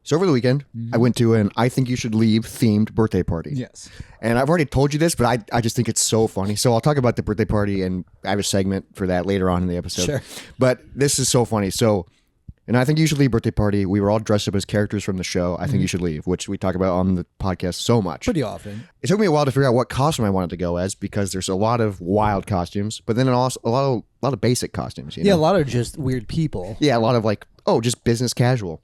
So over the weekend, I went to an I Think You Should Leave themed birthday party. Yes. And I've already told you this, but I just think it's so funny. So I'll talk about the birthday party, and I have a segment for that later on in the episode. Sure. But this is so funny. So, and I Think You Should Leave birthday party, we were all dressed up as characters from the show I Think You Should Leave, which we talk about on the podcast so much. Pretty often. It took me a while to figure out what costume I wanted to go as because there's a lot of wild costumes, but then also a lot of basic costumes. You know? Yeah, a lot of just weird people. Yeah, a lot of like, just business casual.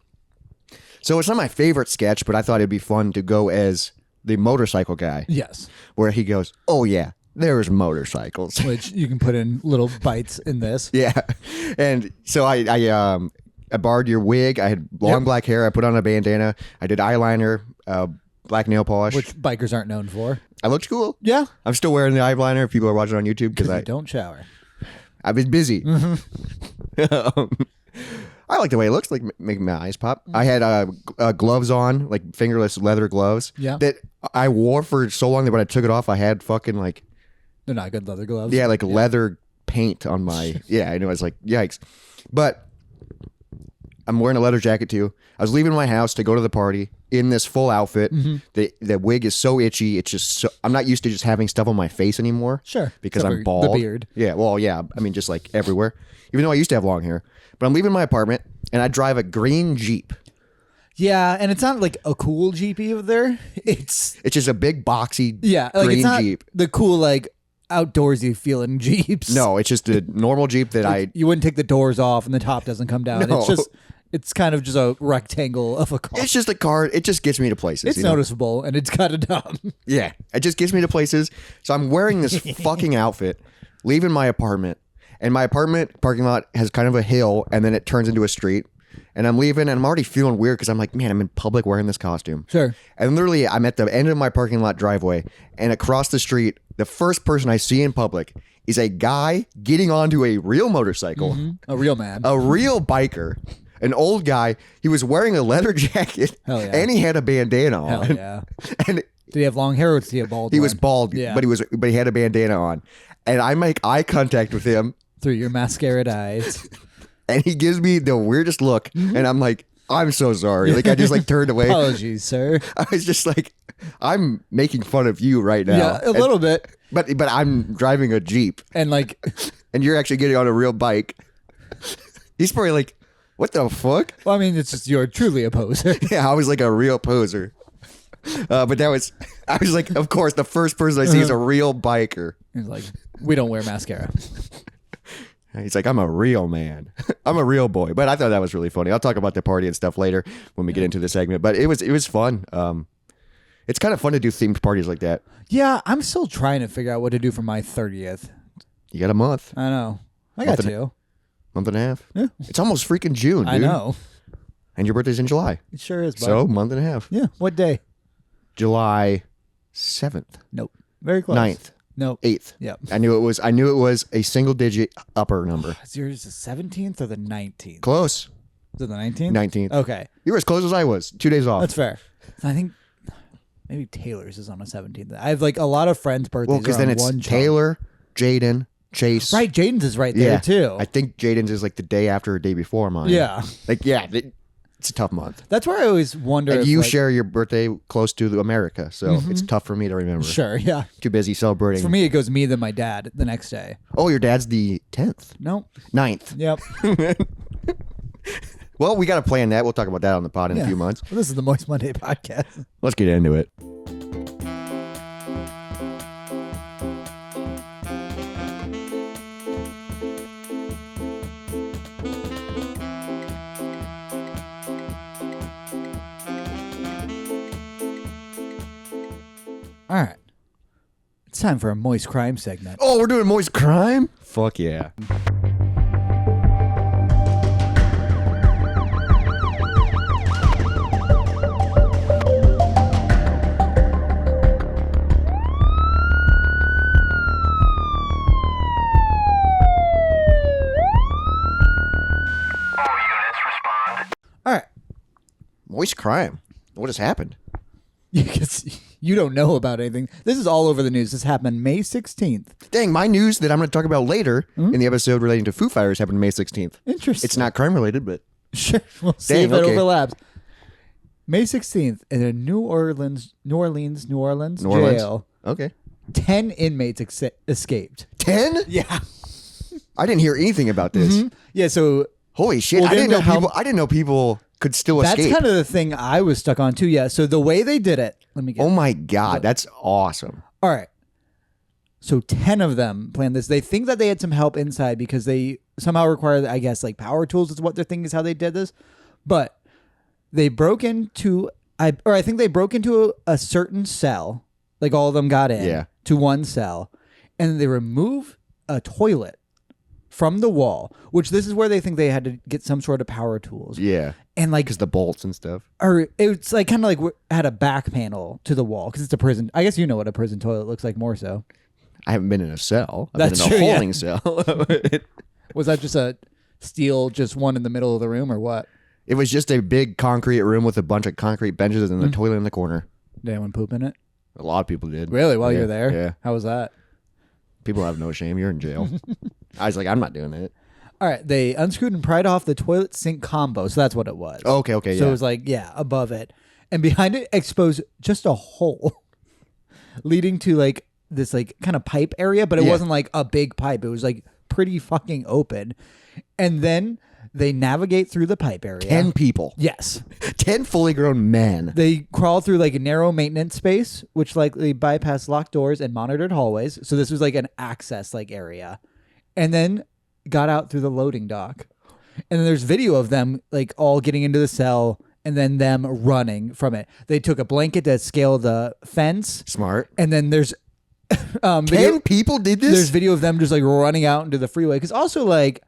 So it's not my favorite sketch, but I thought it'd be fun to go as the motorcycle guy. Yes. Where he goes, oh yeah, there's motorcycles. Which you can put in little bites in this. Yeah. And so I borrowed your wig. I had long black hair. I put on a bandana. I did eyeliner, black nail polish. Which bikers aren't known for. I looked cool. Yeah. I'm still wearing the eyeliner if people are watching on YouTube because I don't shower. I've been busy. I like the way it looks, like making my eyes pop. I had gloves on, like fingerless leather gloves. Yeah. That I wore for so long that when I took it off, I had fucking like... They're not good leather gloves. Yeah, like leather paint on my... Yeah, I know. I was like, yikes. But I'm wearing a leather jacket too. I was leaving my house to go to the party in this full outfit. The wig is so itchy. It's just so... I'm not used to just having stuff on my face anymore. Sure. Because Except I'm for bald. the beard. Yeah, well, yeah. I mean, just like everywhere. Even though I used to have long hair. But I'm leaving my apartment, and I drive a green Jeep. Yeah, and it's not like a cool Jeep either. It's just a big boxy like green it's not Jeep. the cool like outdoorsy feeling Jeeps. No, it's just a normal Jeep that you wouldn't take the doors off and the top doesn't come down. No. It's kind of just a rectangle of a car. It's just a car. It just gets me to places. It's noticeable and it's kind of dumb. Yeah, it just gets me to places. So I'm wearing this fucking outfit, leaving my apartment. And my apartment parking lot has kind of a hill, and then it turns into a street. And I'm leaving, and I'm already feeling weird because I'm like, man, I'm in public wearing this costume. Sure. And literally, I'm at the end of my parking lot driveway, and across the street, the first person I see in public is a guy getting onto a real motorcycle. A real man. A real biker. An old guy. He was wearing a leather jacket. Hell yeah. And he had a bandana on. Hell yeah. And did he have long hair or was he a bald he one? was bald, Yeah. but he had a bandana on. And I make eye contact with him. Through your mascaraed eyes. And he gives me the weirdest look. And I'm like, I'm so sorry. Like, I just like turned away. Apologies, sir. I was just like, I'm making fun of you right now. Yeah, a little bit. But I'm driving a Jeep. And like... And you're actually getting on a real bike. He's probably like, what the fuck? Well, I mean, it's just you're truly a poser. Yeah, I was like a real poser. But I was like, of course, the first person I see is a real biker. He's like, we don't wear mascara. He's like, I'm a real man. I'm a real boy. But I thought that was really funny. I'll talk about the party and stuff later when we get into the segment. But it was fun. It's kind of fun to do themed parties like that. Yeah, I'm still trying to figure out what to do for my 30th. You got a month. I know. I got two. Month and a half. Yeah. It's almost freaking June, dude. I know. And your birthday's in July. It sure is, bud. So, month and a half. Yeah. What day? July 7th. Nope. Very close. 9th. Nope. 8th. Yep. I knew it was a single digit upper number. Is yours the 17th or the 19th? Close. Is it the 19th? 19th. Okay. You were as close as I was. 2 days off. That's fair. I think maybe Taylor's is on the 17th. I have like a lot of friends' birthdays. Well, because then it's Taylor, Jaden, Chase. Right, Jaden's is right there too. I think Jaden's is like the day after or day before mine. Yeah. Like, yeah, it's a tough month. That's where I always wonder And if you like, share your birthday close to America, so it's tough for me to remember. Sure, yeah. Too busy celebrating. For me, it goes me, then my dad the next day. Oh, your dad's the 10th? Nope. 9th. Yep. Well, we got to plan that. We'll talk about that on the pod in a few months. Well, this is the Moist Monday podcast. Let's get into it. All right. It's time for a Moist Crime segment. Oh, we're doing Moist Crime? Fuck yeah. All right. Moist Crime. What has happened? Because you don't know about anything. This is all over the news. This happened May 16th. Dang, my news that I'm going to talk about later in the episode relating to Foo Fighters happened May 16th. Interesting. It's not crime related, but Sure. We'll see Dang, if it okay. overlaps. May 16th, in a New Orleans jail, Okay. 10 inmates escaped. 10? Yeah. I didn't hear anything about this. Yeah, so Holy shit! We'll I didn't get know into how- people. I didn't know people could still that's escape. kind of the thing I was stuck on too. Yeah, so the way they did it, let me get Oh my god, that's awesome. All right. So 10 of them planned this. They think that they had some help inside because they somehow require, I guess, like power tools is what they're thinking is how they did this. But they broke into, I think they broke into a certain cell. Like all of them got in to one cell. And they removed a toilet from the wall, which this is where they think they had to get some sort of power tools. Yeah. And like, Because the bolts and stuff. or it's like kind of like had a back panel to the wall because it's a prison. I guess you know what a prison toilet looks like more so. I haven't been in a cell. I've That's been in a true, yeah. holding cell. Was that just a steel, just one in the middle of the room or what? It was just a big concrete room with a bunch of concrete benches and the toilet in the corner. Did anyone poop in it? A lot of people did. Really? While Yeah, you're there? Yeah. How was that? People have no shame. You're in jail. I was like, I'm not doing it. All right. They unscrewed and pried off the toilet sink combo. So that's what it was. Okay, So yeah. it was like, yeah, above it. And behind it exposed just a hole leading to like this like kind of pipe area, but it wasn't like a big pipe. It was like pretty fucking open. And then they navigate through the pipe area. 10 people. Yes. 10 fully grown men. They crawled through like a narrow maintenance space, which likely bypassed locked doors and monitored hallways. So this was like an access like area. And then got out through the loading dock. And then there's video of them like all getting into the cell and then them running from it. They took a blanket to scale the fence. Smart. And then there's 10 people did this? There's video of them just like running out into the freeway. Because also like,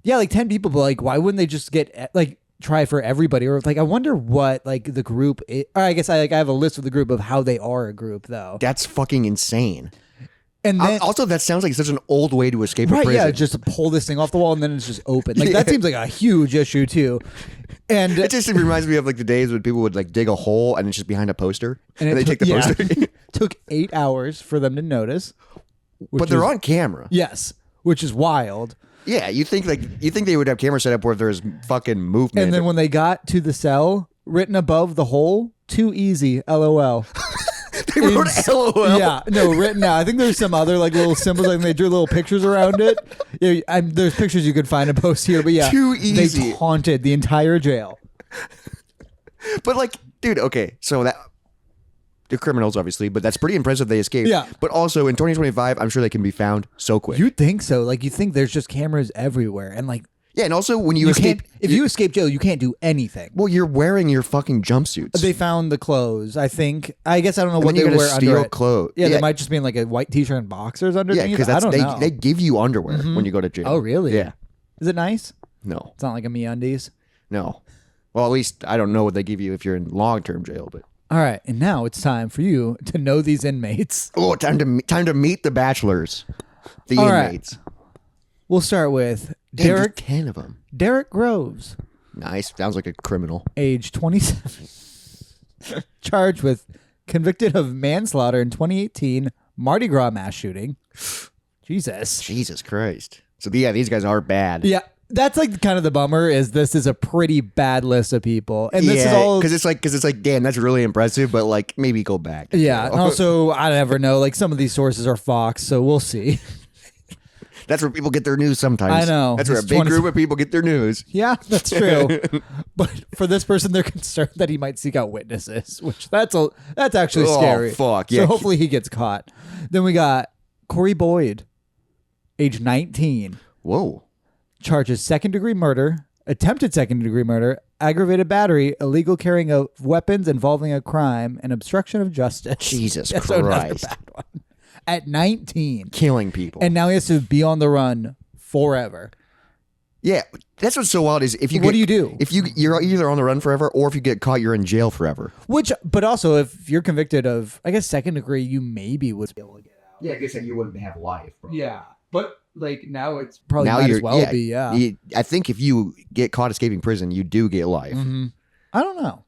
yeah, like 10 people, but like, why wouldn't they just get like try for everybody? Or like, I wonder what like the group is. Or I guess I have a list of the group of how they are a group though. That's fucking insane. And then, Also, that sounds like such an old way to escape a right, prison. yeah, just pull this thing off the wall and then it's just open. Like that seems like a huge issue too. And It just reminds me of like the days when people would like dig a hole and it's just behind a poster and they take the poster. took 8 hours for them to notice. But they're on camera. Yes, which is wild. Yeah, you think they would have camera set up where there's fucking movement. And then when they got to the cell, written above the hole, too easy, LOL. they wrote LOL. Yeah, no, written out. I think there's some other like little symbols, like they drew little pictures around it. Yeah, there's pictures you could find and post here, but yeah, Too easy. They haunted the entire jail. But like, dude, okay, so that they're criminals, obviously, but that's pretty impressive they escaped. Yeah. But also in 2025, I'm sure they can be found so quick. You'd think so. Like you think there's just cameras everywhere, and like yeah, and also when you you escape, can't. If you escape jail, you can't do anything. well, you're wearing your fucking jumpsuits. They found the clothes. I think. I guess I don't know And what then they you wear gotta under steal it. clothes. Yeah, they might just be in like a white t-shirt and boxers underneath. Yeah, because I don't know. they give you underwear when you go to jail. Oh, really? Yeah. Is it nice? No. It's not like a MeUndies. No. Well, at least I don't know what they give you if you're in long-term jail, but All right, and now it's time for you to know these inmates. oh, time to meet the bachelors, the All right. inmates. We'll start with Damn, there's Derek 10 of them. Derek Groves, Nice. Sounds like a criminal. age 27, charged with convicted of manslaughter in 2018 Mardi Gras mass shooting. Jesus. Jesus Christ. So yeah, these guys are bad. Yeah, that's like kind of the bummer. Is this is a pretty bad list of people, and this is all because it's like damn, that's really impressive, but like maybe go back. to Yeah, jail. and also I never know. Like some of these sources are Fox, so we'll see. That's where people get their news sometimes. I know. That's where a It's big 20 group of people get their news. Yeah, that's true. But for this person, they're concerned that he might seek out witnesses, which that's actually Oh, scary. fuck, So yeah. hopefully he gets caught. Then we got Corey Boyd, age 19, Whoa. charges second-degree murder, attempted second-degree murder, aggravated battery, illegal carrying of weapons involving a crime, and obstruction of justice. Jesus That's another Christ. bad one. At 19. Killing people. And now he has to be on the run forever. yeah, that's what's so wild is if you What get, do you do? If you're either on the run forever or if you get caught, you're in jail forever. But also, if you're convicted of, I guess, second degree, you maybe would be able to get out. Yeah, I guess that you wouldn't have life. Bro. Yeah. But, like, now it's probably Now might you're as well be, yeah. I think if you get caught escaping prison, you do get life. Mm-hmm. I don't know.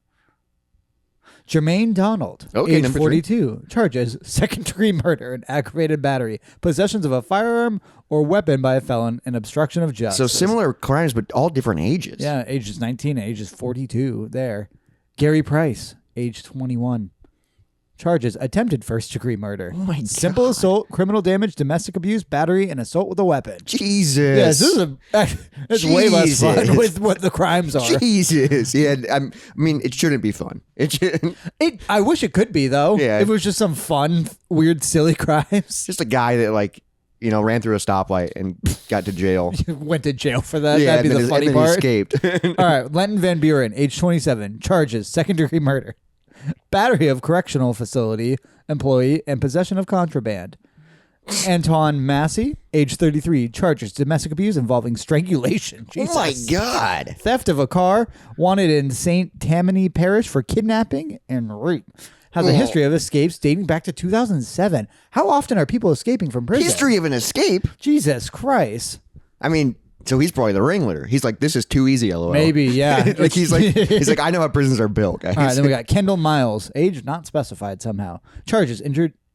Jermaine Donald, Okay, age number 42, charges second-degree murder and aggravated battery, possessions of a firearm or weapon by a felon, and obstruction of justice. So similar crimes, but all different ages. Yeah, ages 19 and ages 42 there. Gary Price, age 21. Charges: attempted first-degree murder. Oh my Simple God. assault, criminal damage, domestic abuse, battery, and assault with a weapon. Jesus. Yes, this is it's way less fun Jesus. with what the crimes are. Jesus. Yeah, I mean, it shouldn't be fun. It shouldn't. I wish it could be, though. Yeah. If it was just some fun, weird, silly crimes. Just a guy that, like, you know, ran through a stoplight and got to jail. Went to jail for that. Yeah, That'd be the funny and then he part. escaped. All right, Lenton Van Buren, age 27, charges: second-degree murder, battery of correctional facility employee, and possession of contraband. Anton Massey, age 33, charges: domestic abuse involving strangulation. Jesus. Oh my God. Theft of a car, wanted in St. Tammany Parish for kidnapping and rape. Has a history of escapes dating back to 2007. How often are people escaping from prison? History of an escape? Jesus Christ. I mean, so he's probably the ringleader. He's like, this is too easy, LOL. Maybe, yeah. like he's like, I know how prisons are built, guys. All right, then we got Kendall Miles, age not specified somehow. Charges: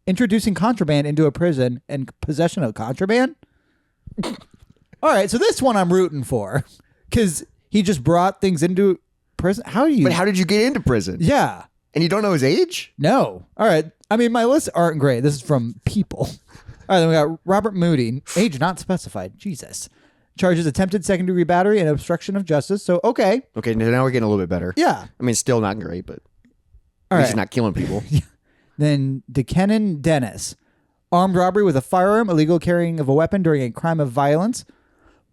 introducing contraband into a prison and possession of contraband. All right, so this one I'm rooting for because he just brought things into prison. How do you? But how did you get into prison? Yeah. And you don't know his age? No. All right. I mean, my lists aren't great. This is from People. All right, then we got Robert Moody, age not specified. Jesus. Charges: attempted second-degree battery and obstruction of justice. So, okay. Okay, now we're getting a little bit better. Yeah. I mean, still not great, but All at least right. he's not killing people. Then DeKennan Dennis. Armed robbery with a firearm, illegal carrying of a weapon during a crime of violence.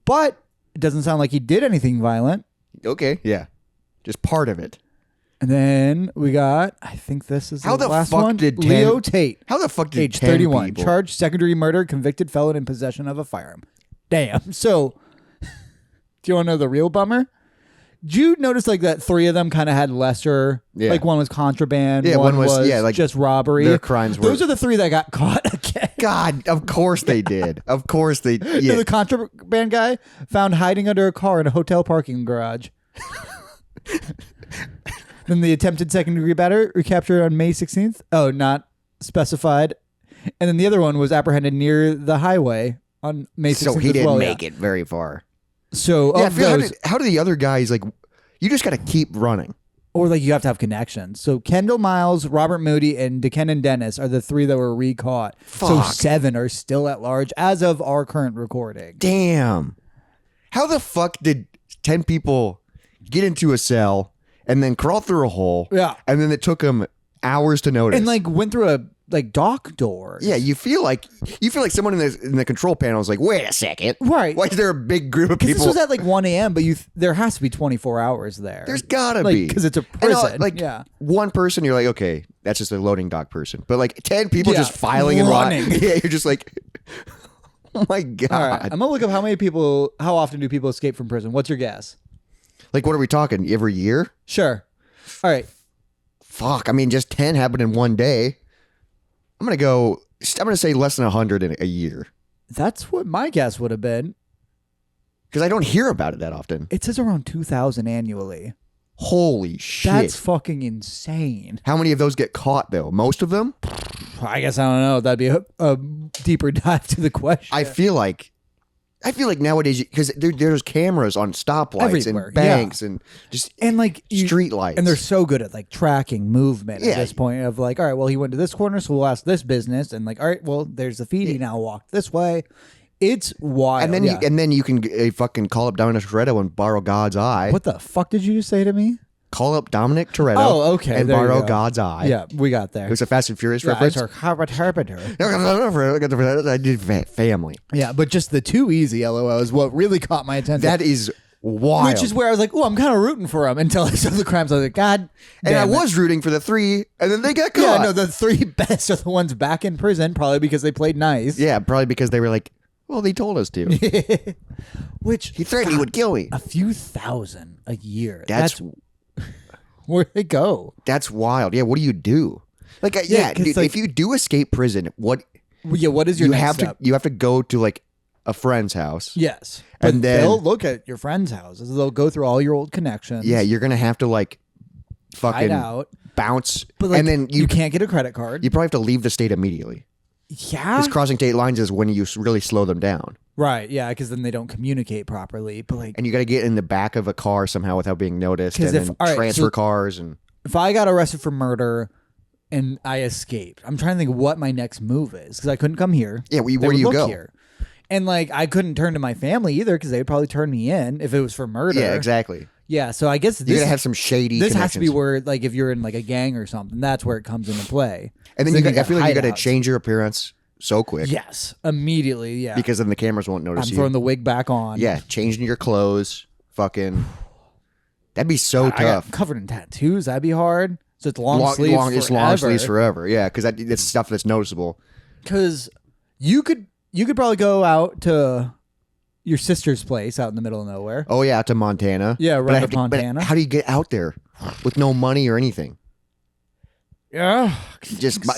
But it doesn't sound like he did anything violent. Okay, yeah. Just part of it. And then we got, I think this is How the the last fuck one. did 10 Leo Tate. How the fuck did Age 10 31. people? Charged second-degree murder, convicted felon in possession of a firearm. Damn. So, do you want to know the real bummer? Did you notice like that three of them kind of had lesser, Yeah. like one was contraband, Yeah, one one was- was yeah, like just robbery. their crimes were- Those are the three that got caught again. God, of course they did. Of course they The contraband guy found hiding under a car in a hotel parking garage. Then the attempted second-degree battery recaptured on May 16th. Oh, not specified. And then the other one was apprehended near the highway on May 16th. So he as didn't well, make it very far. So Yeah, of those, how do the other guys, like, you just got to keep running. or like you have to have connections. So Kendall Miles, Robert Moody, and DeKennan Dennis are the three that were recaught. So Fuck. 7 are still at large as of our current recording. Damn. How the fuck did 10 people get into a cell and then crawl through a hole? Yeah. And then it took them hours to notice. And like went through a like dock door. yeah, you feel like someone in the control panel is like, wait a second. Right. Why is there a big group of Because people? this was at like 1 a.m., but there has to be 24 hours there. There's gotta like, be. because it's a And, prison. like yeah. one person, you're like, okay, that's just a loading dock person. But like 10 people Yeah, just filing and running. running. Yeah, you're just like, oh my God. All right. I'm gonna look up how often do people escape from prison? What's your guess? Like, what are we talking? Every year? Sure. All right. Fuck. I mean, just 10 happen in one day. I'm going to say less than 100 in a year. That's what my guess would have been. Because I don't hear about it that often. It says around 2,000 annually. Holy shit. That's fucking insane. How many of those get caught, though? Most of them? I guess I don't know. That'd be a deeper dive to the question. I feel like nowadays, because there's cameras on stoplights Everywhere, and banks and just and like street lights. and they're so good at like tracking movement Yeah. at this point of like, all right, well, he went to this corner, so we'll ask this business, and like, all right, well, there's the feed. He now walked this way. It's wild. and then yeah. you can fucking call up Dominic Toretto and borrow God's eye. What the fuck did you just say to me? Call up Dominic Toretto. Oh, okay, And there you borrow go. God's eye. Yeah, we got there. It was a Fast and Furious Yeah, reference. it's our carpenter. I did family. Yeah, but just the too easy LOL is what really caught my attention. That is wild. Which is where I was like, oh, I'm kind of rooting for him until I saw the crimes. I was like, God and I damn it. was rooting for the 3, and then they got caught. Yeah, no, the 3 best are the ones back in prison, probably because they played nice. Yeah, probably because they were like, well, they told us to. Which He threatened he would kill me. a few thousand a year. That's where'd they go? That's wild. Yeah, what do you do? Like, Yeah, 'cause, dude, like- if you do escape prison, what Yeah, what is your you next have step? to go to like a friend's house. Yes, but And then- they'll look at your friends' houses. They'll go through all your old connections. Yeah, you're gonna have to like hide fucking out. bounce, But like, and then you can't get a credit card. you probably have to leave the state immediately. Yeah, Because crossing state lines is when you really slow them down, right. Yeah, because then they don't communicate properly. But like, and you got to get in the back of a car somehow without being noticed, 'Cause and if- then all right, transfer so- cars and if I got arrested for murder and I escaped, I'm trying to think what my next move is because I couldn't come here. Yeah, They where would do you look go? Here. And like I couldn't turn to my family either because they'd probably turn me in if it was for murder. Yeah, exactly. Yeah, so I guess You're this gonna have some shady. this has to be connections. where like if you're in like a gang or something, that's where it comes into play. And then So you they I got feel like you got to hideouts. change your appearance so quick. Yes, immediately. Yeah, Because then the cameras won't I'm notice you. throwing the wig back on. Yeah, changing your clothes. Fucking. That'd be so I got tough. covered in tattoos. That'd be hard. So it's long sleeves. It's long sleeves forever. Yeah, because it's stuff that's noticeable. Because you could probably go out to your sister's place out in the middle of nowhere. Oh yeah, out to Montana. Yeah, But right I have up to- but Montana. how do you get out there with no money or anything? Yeah.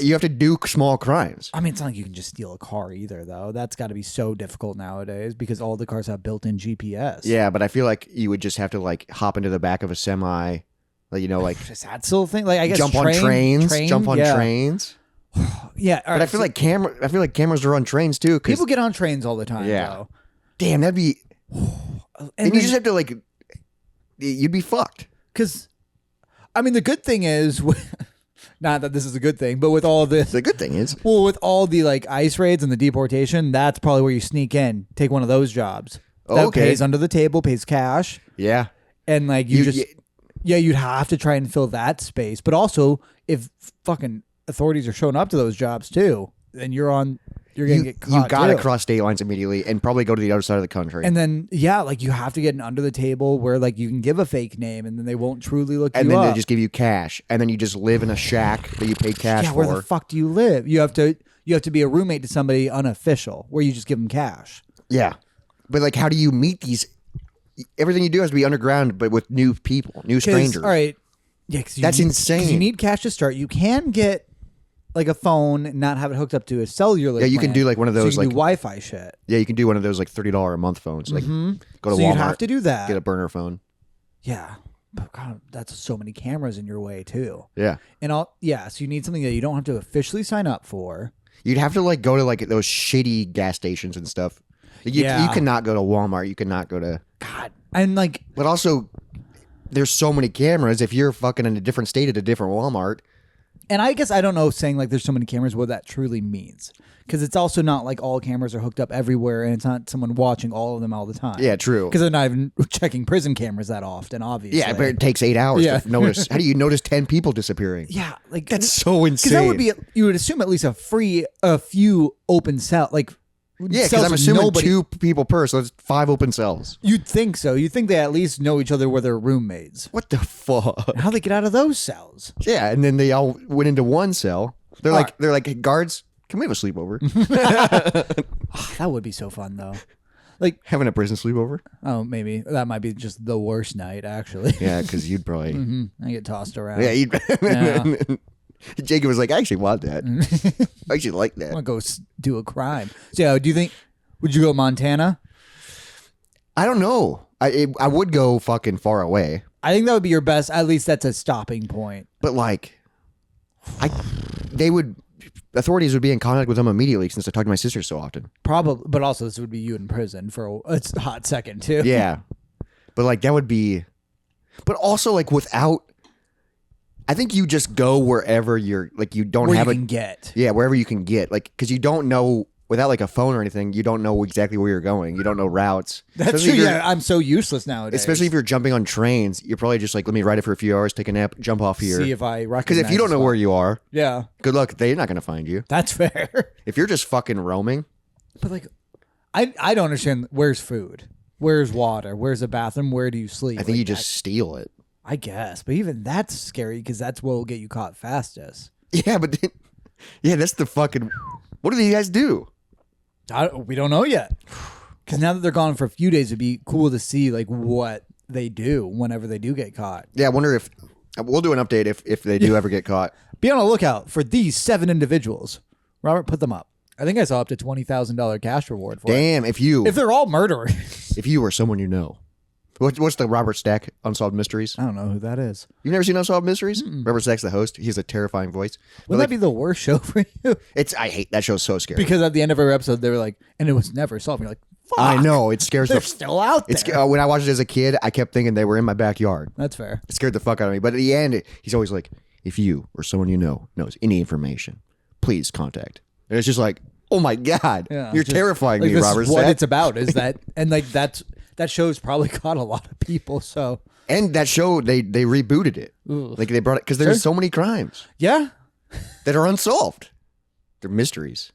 You have to do small crimes. I mean, it's not like you can just steal a car either, though. That's got to be so difficult nowadays because all the cars have built-in GPS. Yeah, but I feel like you would just have to like hop into the back of a semi, like Is that still a thing? Like, I guess jump on trains, jump on yeah. trains. Yeah, But I feel like cameras are on trains too. 'Cause- people get on trains all the time. Yeah. though. damn, that'd be. and And you then- just have to like, you'd be fucked. Because, I mean, the good thing is, not that this is a good thing, but with all of this, The good thing is, well, with all the like ICE raids and the deportation, that's probably where you sneak in, take one of those jobs. That Okay. pays under the table, pays cash, yeah, and like you'd have to try and fill that space. But also, if fucking authorities are showing up to those jobs too, then you're gonna get caught. you gotta too. cross state lines immediately and probably go to the other side of the country. And then like you have to get an under the table where like you can give a fake name and then they won't truly look And you then up. they just give you cash, and then you just live in a shack that you paid cash yeah, for. where the fuck do you live? You have to be a roommate to somebody unofficial where you just give them cash. Yeah, but like, how do you meet these? Everything you do has to be underground, but with new people, new 'Cause, strangers. All right. Yeah, That's insane. 'cause you need cash to start. You can get like a phone and not have it hooked up to a cellular. Yeah, you can plan, do, like, one of so those, you can like- do Wi-Fi shit. Yeah, you can do one of those like $30 a month phones. Like, go to So Walmart, you'd have to do that. get a burner phone. Yeah. But God, that's so many cameras in your way too. Yeah, So you need something that you don't have to officially sign up for. you'd have to like go to like those shitty gas stations and stuff. You Yeah. cannot go to Walmart. You cannot go to. God. And like, But also, there's so many cameras. If you're fucking in a different state at a different Walmart, and I guess I don't know saying like there's so many cameras what that truly means. Because it's also not like all cameras are hooked up everywhere and it's not someone watching all of them all the time. yeah, true. Because they're not even checking prison cameras that often, obviously. Yeah, but it takes 8 hours Yeah. to notice. How do you notice 10 people disappearing? Yeah, like That's so because insane. that would be you would assume at least a few open cell like Yeah, because cells I'm with assuming nobody. 2 people per, so it's 5 open cells. You'd think so. You'd think they at least know each other where they're roommates. What the fuck? How they get out of those cells? Yeah, and then they all went into one cell. They're All like, right. they're like, hey, guards, can we have a sleepover? That would be so fun though. Like, Having a prison sleepover? oh, maybe that might be just the worst night actually. Yeah, because you'd probably. I get tossed around. Yeah, you'd. Yeah. Jacob was like, I actually want that. I actually like I'm that. gonna go do a crime. So, yeah, do you think? Would you go Montana? I don't know. I would go fucking far away, I think that would be your best. At least that's a stopping point. but like, authorities would be in contact with them immediately since I talk to my sister so often. Probably, but also this would be you in prison for a hot second too. Yeah, but like that would be, but also like without. I think you just go wherever you're like you don't where have you a can get. yeah wherever you can get like because you don't know without like a phone or anything you don't know exactly where you're going, you don't know routes. That's Especially true. if you're- Yeah, I'm so useless nowadays. Especially if you're jumping on trains, you're probably just like, let me ride it for a few hours, take a nap, jump off here. see if I recognize. Because if you don't know where you are, yeah, good luck. They're not going to find you. that's fair. If you're just fucking roaming, But like, I don't understand. Where's food? Where's water? Where's a bathroom? Where do you sleep? I think Like, you just steal it. I guess, but even that's scary because that's what will get you caught fastest. Yeah, but then, yeah, that's the fucking. What do these guys do? We don't know yet. Because now that they're gone for a few days, it'd be cool to see like what they do whenever they do get caught. Yeah, I wonder if we'll do an update if they do ever get caught. Be on the lookout for these 7 individuals. Robert, put them up. I think I saw up to $20,000 cash reward for it. Damn, if If they're all murderers. if you or someone you know. What's the Robert Stack Unsolved Mysteries? I don't know who that is. You've never seen Unsolved Mysteries? Robert Stack's the host. He has a terrifying voice. But Wouldn't like, that be the worst show for you? I hate that show. So scary. Because at the end of every episode, they were like, and it was never solved. You're like, Fuck. I know. It scares They're the still out there. It's when I watched it as a kid, I kept thinking they were in my backyard. That's fair. It scared the fuck out of me. But at the end, he's always like, if you or someone you know knows any information, please contact. And it's just like, oh my God, Yeah, you're just, terrifying like, me, this Robert. is what it's about is that, and like that show's probably caught a lot of people. So And that show, they rebooted it. Ooh. Like they brought it because there's so many crimes yeah, that are unsolved. They're mysteries.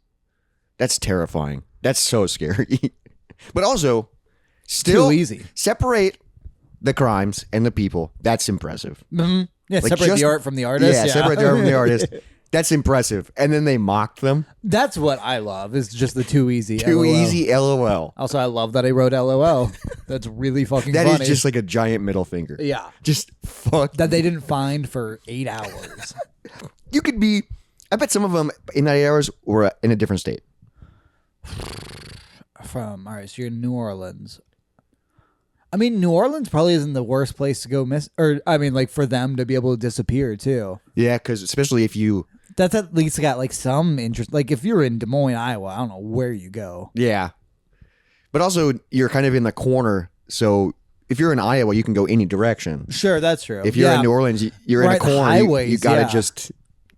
That's terrifying. That's so scary. But also, still too easy. separate the crimes and the people. That's impressive. Mm-hmm. Yeah, Like, separate just- the art from the artist. Yeah, separate the art from the artist. That's impressive. And then they mocked them. That's what I love. Is just the too easy. Too LOL. easy, LOL. Also, I love that I wrote LOL. That's really fucking That is funny. just like a giant middle finger. Yeah. Just fuck. That they didn't find for 8 hours. You could be, I bet some of them in that 8 hours were in a different state. All right, so you're in New Orleans. I mean, New Orleans probably isn't the worst place to go miss, or I mean, like for them to be able to disappear too. Yeah, because especially if you, That's at least got like some interest. Like if you're in Des Moines, Iowa, I don't know where you go. yeah. But also, you're kind of in the corner. So if you're in Iowa, you can go any direction. Sure, that's true. If you're in New Orleans, you're in a Right, the corner. You highways, got to yeah. just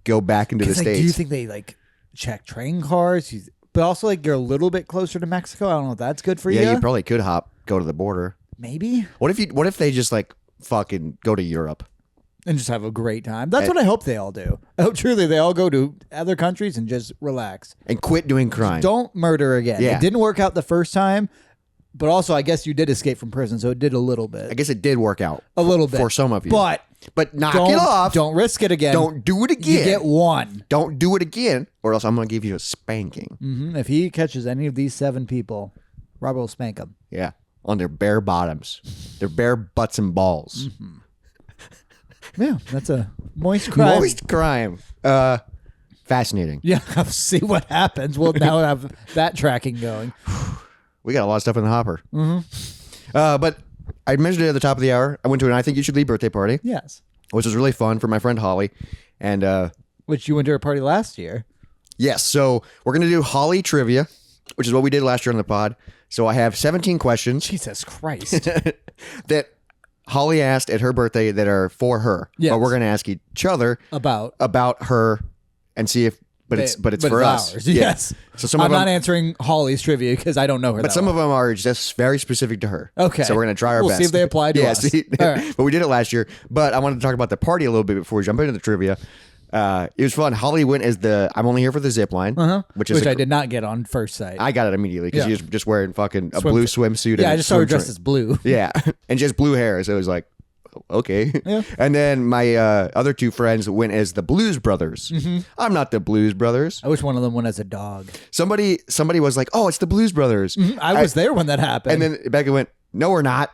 go back into the Like, States. do you think they like check train cars? But also, like you're a little bit closer to Mexico. I don't know if that's good for you. yeah, you probably could go to the border. Maybe. What if they just like fucking go to Europe? And just have a great time. That's what I hope they all do. I hope truly they all go to other countries and just relax. And quit doing crime. Don't murder again. Yeah. It didn't work out the first time, but also I guess you did escape from prison, so it did a little I bit. guess it did work out. A little bit. For some of you. But knock don't, it off. Don't risk it again. Don't do it again. You get one. Don't do it again, or else I'm going to give you a spanking. If he catches any of these 7 people, Robert will spank him. Yeah. On their bare bottoms, their bare butts and balls. Yeah, that's a moist crime. Moist crime. Fascinating. Yeah, I'll see what happens. We'll now have that tracking going. We got a lot of stuff in the hopper. But I mentioned it at the top of the hour. I went to an I Think You Should Leave birthday party, Yes. which was really fun for my friend Holly. And Which you went to a party last year. yes, so we're going to do Holly trivia, which is what we did last year on the pod. So I have 17 questions Jesus Christ. that Holly asked at her birthday that are for her. Yes. But we're going to ask each other about her and see if, but it's for us. Ours. Yeah. Yes. So some I'm of them, not answering Holly's trivia because I don't know her. but some of them are just very specific to her. Okay. So we're going to try our We'll best. see if they apply to us. See, All right. but we did it last year. But I wanted to talk about the party a little bit before we jump into the trivia. It was fun. Holly went as I'm only here for the zip line, which which I did not get on first sight. I got it immediately because Yeah. she was just wearing fucking a blue swimsuit. Yeah, and I just saw her swim dressed trunks. as blue. Yeah, and just blue hair. So it was like, okay. Yeah. And then my other 2 friends went as the Blues Brothers. I'm not the Blues Brothers. I wish one of them went as a dog. Somebody was like, oh, it's the Blues Brothers. I was there when that happened. And then Becca went, no, we're not.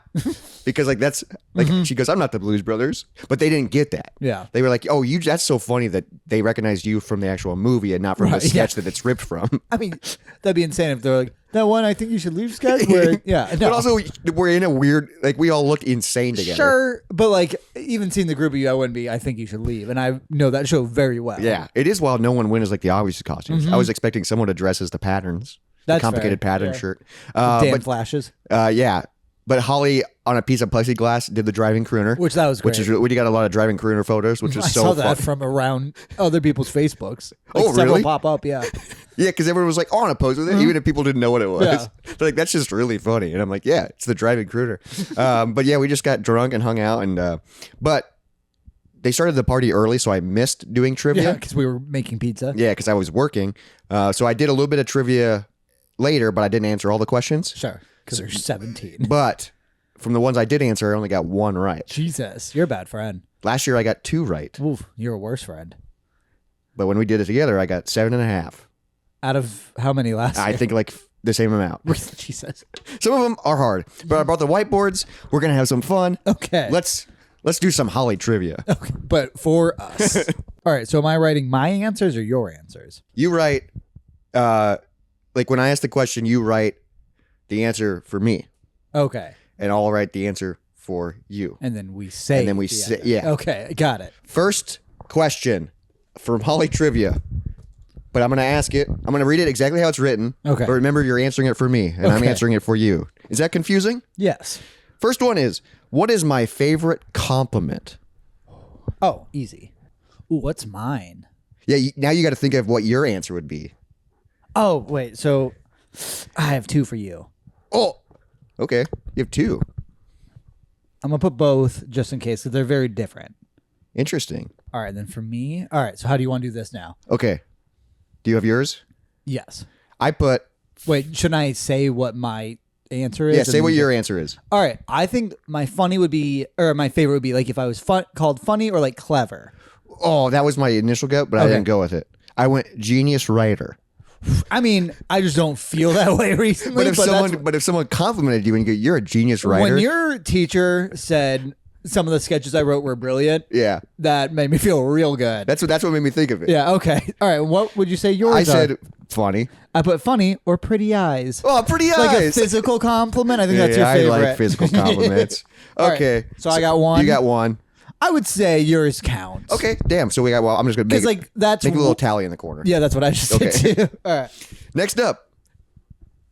Because like that's like she goes, I'm not the Blues Brothers. But they didn't get that. Yeah. They were like, oh, that's so funny that they recognized you from the actual movie and not from the Right, yeah. sketch that it's ripped from. I mean, that'd be insane if they're like, that one, I think you should leave sketch where, yeah. No. But also we're in a weird, like we all looked insane together. Sure, but like even seeing the group of you, I wouldn't be. I think you should leave, and I know that show very well. Yeah, it is wild. No one went as like the obvious costumes. I was expecting someone to dress as the patterns, That's the complicated fair. pattern Yeah. shirt. Dan flashes, Yeah, but Holly on a piece of plexiglass did the driving crooner, which that was great. which is we got a lot of driving crooner photos, which was I so saw that fun. from around other people's Facebooks. Like Oh, several really? pop up, yeah. Yeah, because everyone was like, "Oh, I want to pose with it," even if people didn't know what it was. Yeah. They're like, "That's just really funny," and I'm like, "Yeah, it's the driving crooner." But yeah, we just got drunk and hung out, and but they started the party early, so I missed doing Yeah, trivia. because we were making pizza. Yeah, because I was working. So I did a little bit of trivia later, but I didn't answer all the questions. Sure, because they're 17. But from the ones I did answer, I only got 1 right. Jesus, you're a bad friend. Last year, I got 2 right. Oof, you're a worse friend. But when we did it together, I got 7.5. Out of how many last I year? think like the same amount. Jesus. Some of them are hard, but I brought the whiteboards. We're gonna have some fun. Okay. Let's do some Holly trivia. Okay, but for us. All right, so am I writing my answers or your answers? You write, like when I ask the question, you write the answer for me, Okay. and I'll write the answer for you. And then we say. And then we the say- end. yeah. Okay, got it. First question from Holly trivia: but I'm going to ask it. I'm going to read it exactly how it's written. Okay. But remember, you're answering it for me, and I'm Okay. answering it for you. Is that confusing? Yes. First one is, what is my favorite compliment? Oh, easy. Ooh, what's mine? Yeah, now you got to think of what your answer would be. Oh, wait. So I have two for you. Oh, okay. You have two. I'm going to put both just in case because they're very different. Interesting. All right. Then for me. All right. So how do you want to do this now? Okay. Do you have yours? Yes. I put... Wait, shouldn't I say what my answer is? Yeah, say what your answer is. All right. I think my funny would be, or my favorite would be like if I was called funny or like clever. Oh, that was my initial go, but I Okay. didn't go with it. I went genius writer. I mean, I just don't feel that way recently. But if someone complimented you and you go, you're a genius writer. When your teacher said some of the sketches I wrote were brilliant, yeah, that made me feel real good. that's what made me think of it. Yeah. Okay. All right. What would you say yours I are? said funny. I put funny or pretty eyes. Oh, pretty eyes. Like a physical compliment. I think that's your favorite. I like physical compliments. All right, Okay. so I got one. You got one. I would say yours counts. Okay. Damn. So we got. Well, I'm just gonna make Because like that's make a little tally in the corner. Yeah, that's what I just Okay. did too. All right. Next up,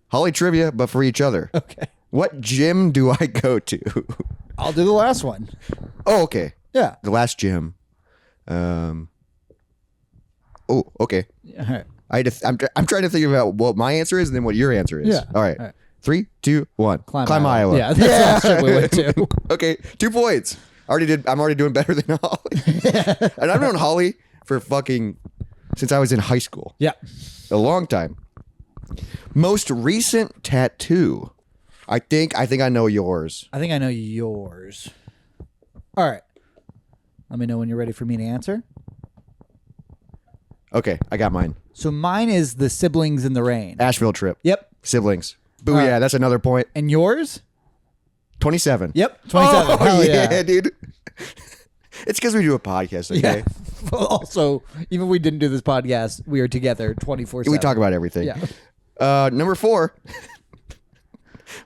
Holly trivia, but for each other. Okay. What gym do I go to? I'll do the last one. Oh, okay. Yeah. The last gym. Oh, okay. All right. I'm trying to think about what my answer is and then what your answer is. Yeah. All right. All right. 3, 2, 1. Climb Iowa. Yeah, that's the last trip we went to. Okay, 2 points. I'm already doing better than Holly. And I've known Holly for since I was in high school. Yeah. A long time. Most recent tattoo. I think I know yours. I think I know yours. All right. Let me know when you're ready for me to answer. Okay, I got mine. So mine is the siblings in the rain. Asheville trip. Yep. Siblings. Booyah, that's another point. And yours? 27. Yep. 27. Oh, Hell yeah, dude. It's because we do a podcast, okay? Yeah. Also, even if we didn't do this podcast, we are together 24/7. We talk about everything. Yeah. Number 4.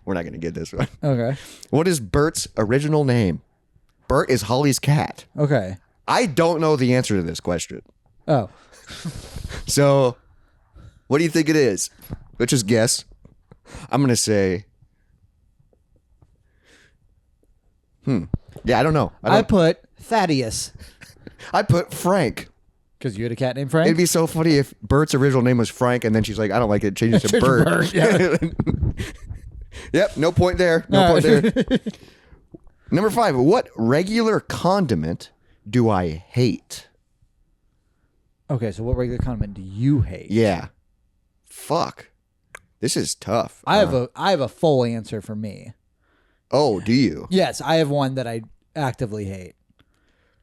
We're not going to get this one. Okay. What is Bert's original name? Bert is Holly's cat. Okay. I don't know the answer to this question. Oh. So, what do you think it is? Let's just guess. I'm going to say... Yeah, I don't know. I put Thaddeus. I put Frank. Because you had a cat named Frank? It'd be so funny if Bert's original name was Frank, and then she's like, I don't like it. Change it to Bert. Yeah. Yep, no point there. No point there. Number 5. What regular condiment do I hate? Okay, so what regular condiment do you hate? Yeah. Fuck. This is tough. I have a full answer for me. Oh, do you? Yes, I have one that I actively hate.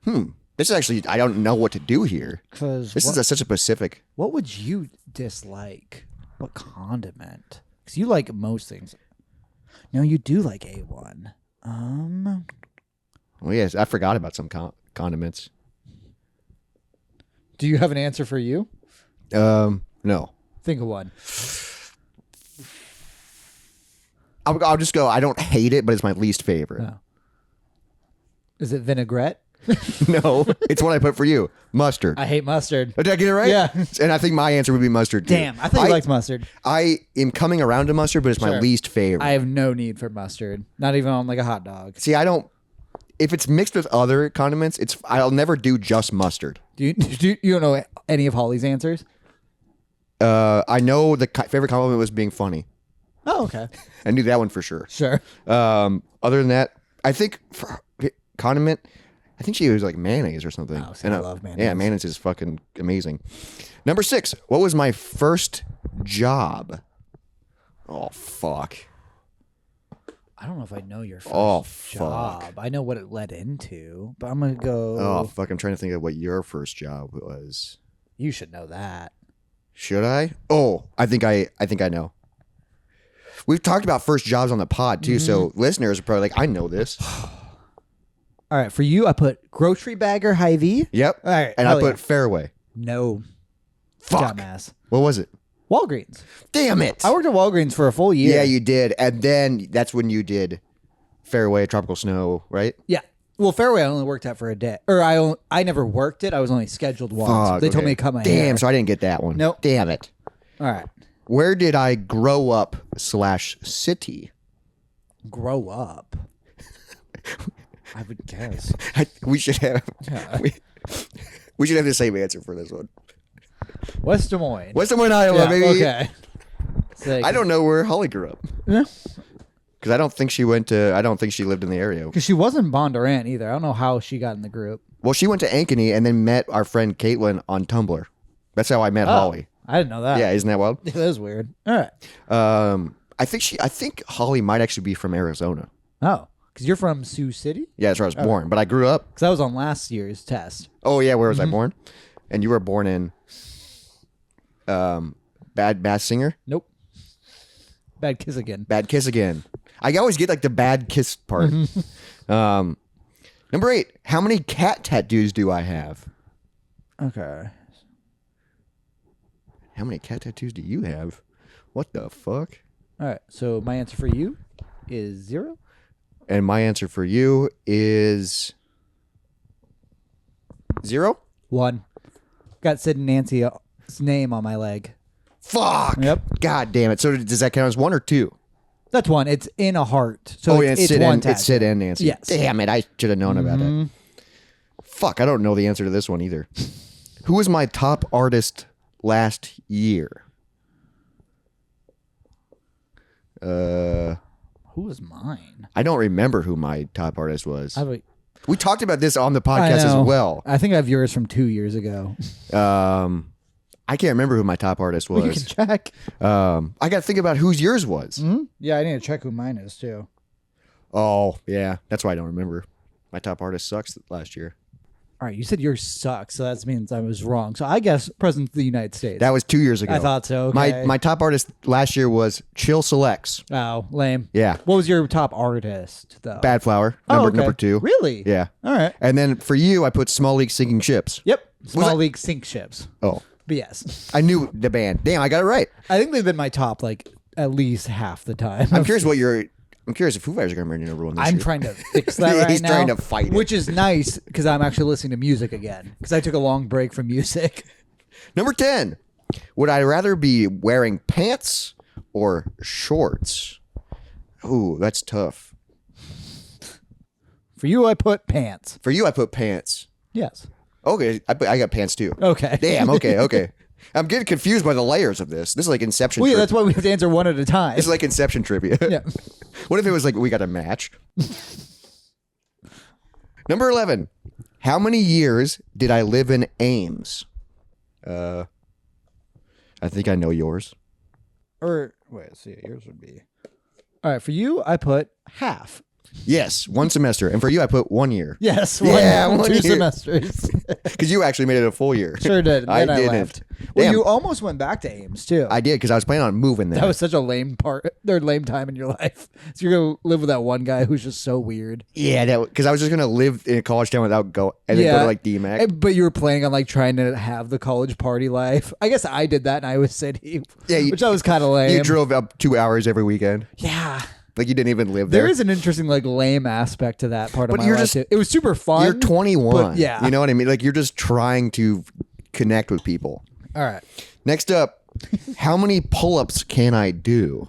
This is actually, I don't know what to do here. Because This is such a specific. what would you dislike? What condiment? Because you like most things. No, you do like A1. Well, yes, I forgot about some condiments. Do you have an answer for you? No. Think of one. I'll just go, I don't hate it, but it's my least favorite. No. Is it vinaigrette? No, it's what I put for you. Mustard. I hate mustard. Did I get it right? Yeah. And I think my answer would be mustard too. Damn, I thought you liked mustard. I am coming around to mustard, but it's my Sure. least favorite. I have no need for mustard. Not even on like a hot dog. See, I don't. If it's mixed with other condiments, I'll never do just mustard. You don't know any of Holly's answers? I know the favorite compliment was being funny. Oh, okay. I knew that one for sure. Sure. Other than that, I think for condiment, I think she was like mayonnaise or something. Oh, see, I love mayonnaise. Yeah, mayonnaise is fucking amazing. Number 6. What was my first job? Oh fuck. I don't know if I know your first Oh, fuck. job. I know what it led into, but I'm gonna go. Oh fuck. I'm trying to think of what your first job was. You should know that. Should I? Oh, I think I know. We've talked about first jobs on the pod too, so listeners are probably like, I know this. All right, for you, I put grocery bagger Hy-Vee. Yep. All right, And I hell put yeah. Fairway. No. Fuck. Dumbass. What was it? Walgreens. Damn it. I worked at Walgreens for a full year. Yeah, you did. And then that's when you did Fairway, Tropical Snow, right? Yeah. Well, Fairway I only worked at for a day. Or I never worked it. I was only scheduled once. Fuck, They told okay. me to cut my Damn, hair. so I didn't get that one. Nope. Damn it. All right. Where did I grow up /city? Grow up. I would guess. We should have we should have the same answer for this one. West Des Moines. West Des Moines, Iowa, baby. Okay. Sick. I don't know where Holly grew up. Yeah. Because I don't think she lived in the area. Because she wasn't Bondurant either. I don't know how she got in the group. Well, she went to Ankeny and then met our friend Caitlin on Tumblr. That's how I met Holly. I didn't know that. Yeah, isn't that wild? That is weird. All right. I think Holly might actually be from Arizona. Oh, because you're from Sioux City? Yeah, that's where I was born. But I grew up. Because I was on last year's test. Oh yeah, where was I born? And you were born in Bad Singer? Nope. Bad kiss again. Bad Kiss again. I always get like the bad kiss part. Number 8. How many cat tattoos do I have? Okay. How many cat tattoos do you have? What the fuck? All right. So my answer for you is 0. And my answer for you is 0. 1. Got Sid and Nancy's name on my leg. Fuck. Yep. God damn it. So does that count as 1 or 2? That's 1. It's in a heart. So Oh, yeah, it's Sid one and, tattoo. it's Sid and Nancy. Yes. Damn it. I should have known about that. Fuck. I don't know the answer to this one either. Who was my top artist last year? Who was mine? I don't remember who my top artist was. I have a- We talked about this on the I podcast as know. well. I think I have yours from 2 years ago. I can't remember who my top artist was. You can check. I got to think about whose yours was. Yeah, I need to check who mine is too. Oh, yeah. That's why I don't remember. My top artist sucks last year. All right, you said yours sucks, so that means I was wrong. So I guess President of the United States. That was 2 years ago. I thought so. Okay. My top artist last year was Chill Selects. Oh, lame. Yeah. What was your top artist though? Bad Flower. Oh, okay. Number 2. Really? Yeah. All right. And then for you, I put Small League Sinking Ships. Yep. Small that- League Sink Ships. Oh, But yes, I knew the band. Damn, I got it right. I think they've been my top like at least half the time. I'm curious if Foo Fighters are going to bring in a rule this I'm year. trying to fix that right He's now. trying to fight it. Which is nice because I'm actually listening to music again because I took a long break from music. Number 10. Would I rather be wearing pants or shorts? Ooh, that's tough. For you, I put pants. For you, I put pants. Yes. Okay, I got pants too. Okay. Damn, okay. I'm getting confused by the layers of this. This is like Inception Well, yeah, trivia. that's why we have to answer one at a time. It's like Inception trivia. Yeah. What if it was like we got a match? Number 11. How many years did I live in Ames? I think I know yours. Or wait, let's see, yours would be. All right, for you, I put half. Yes, 1 semester. And for you, I put 1 year. Yes, Yeah, 2 1 year. semesters. Because you actually made it a full year. Sure did. I Then I didn't. left. Well, Damn. you almost went back to Ames too. I did because I was planning on moving there. That was such a lame lame time in your life. So you're gonna live with that one guy who's just so weird. Yeah, because I was just gonna live in a college town without and then go to like DMAC. But you were planning on like trying to have the college party life. I guess I did that in Iowa City. Yeah, which I was kind of lame. You drove up 2 hours every weekend. Yeah. Like you didn't even live there. There is an interesting like lame aspect to that part of But my you're life. just- Too. It was super fun. You're 21. but yeah. You know what I mean? Like you're just trying to connect with people. All right. Next up, how many pull-ups can I do?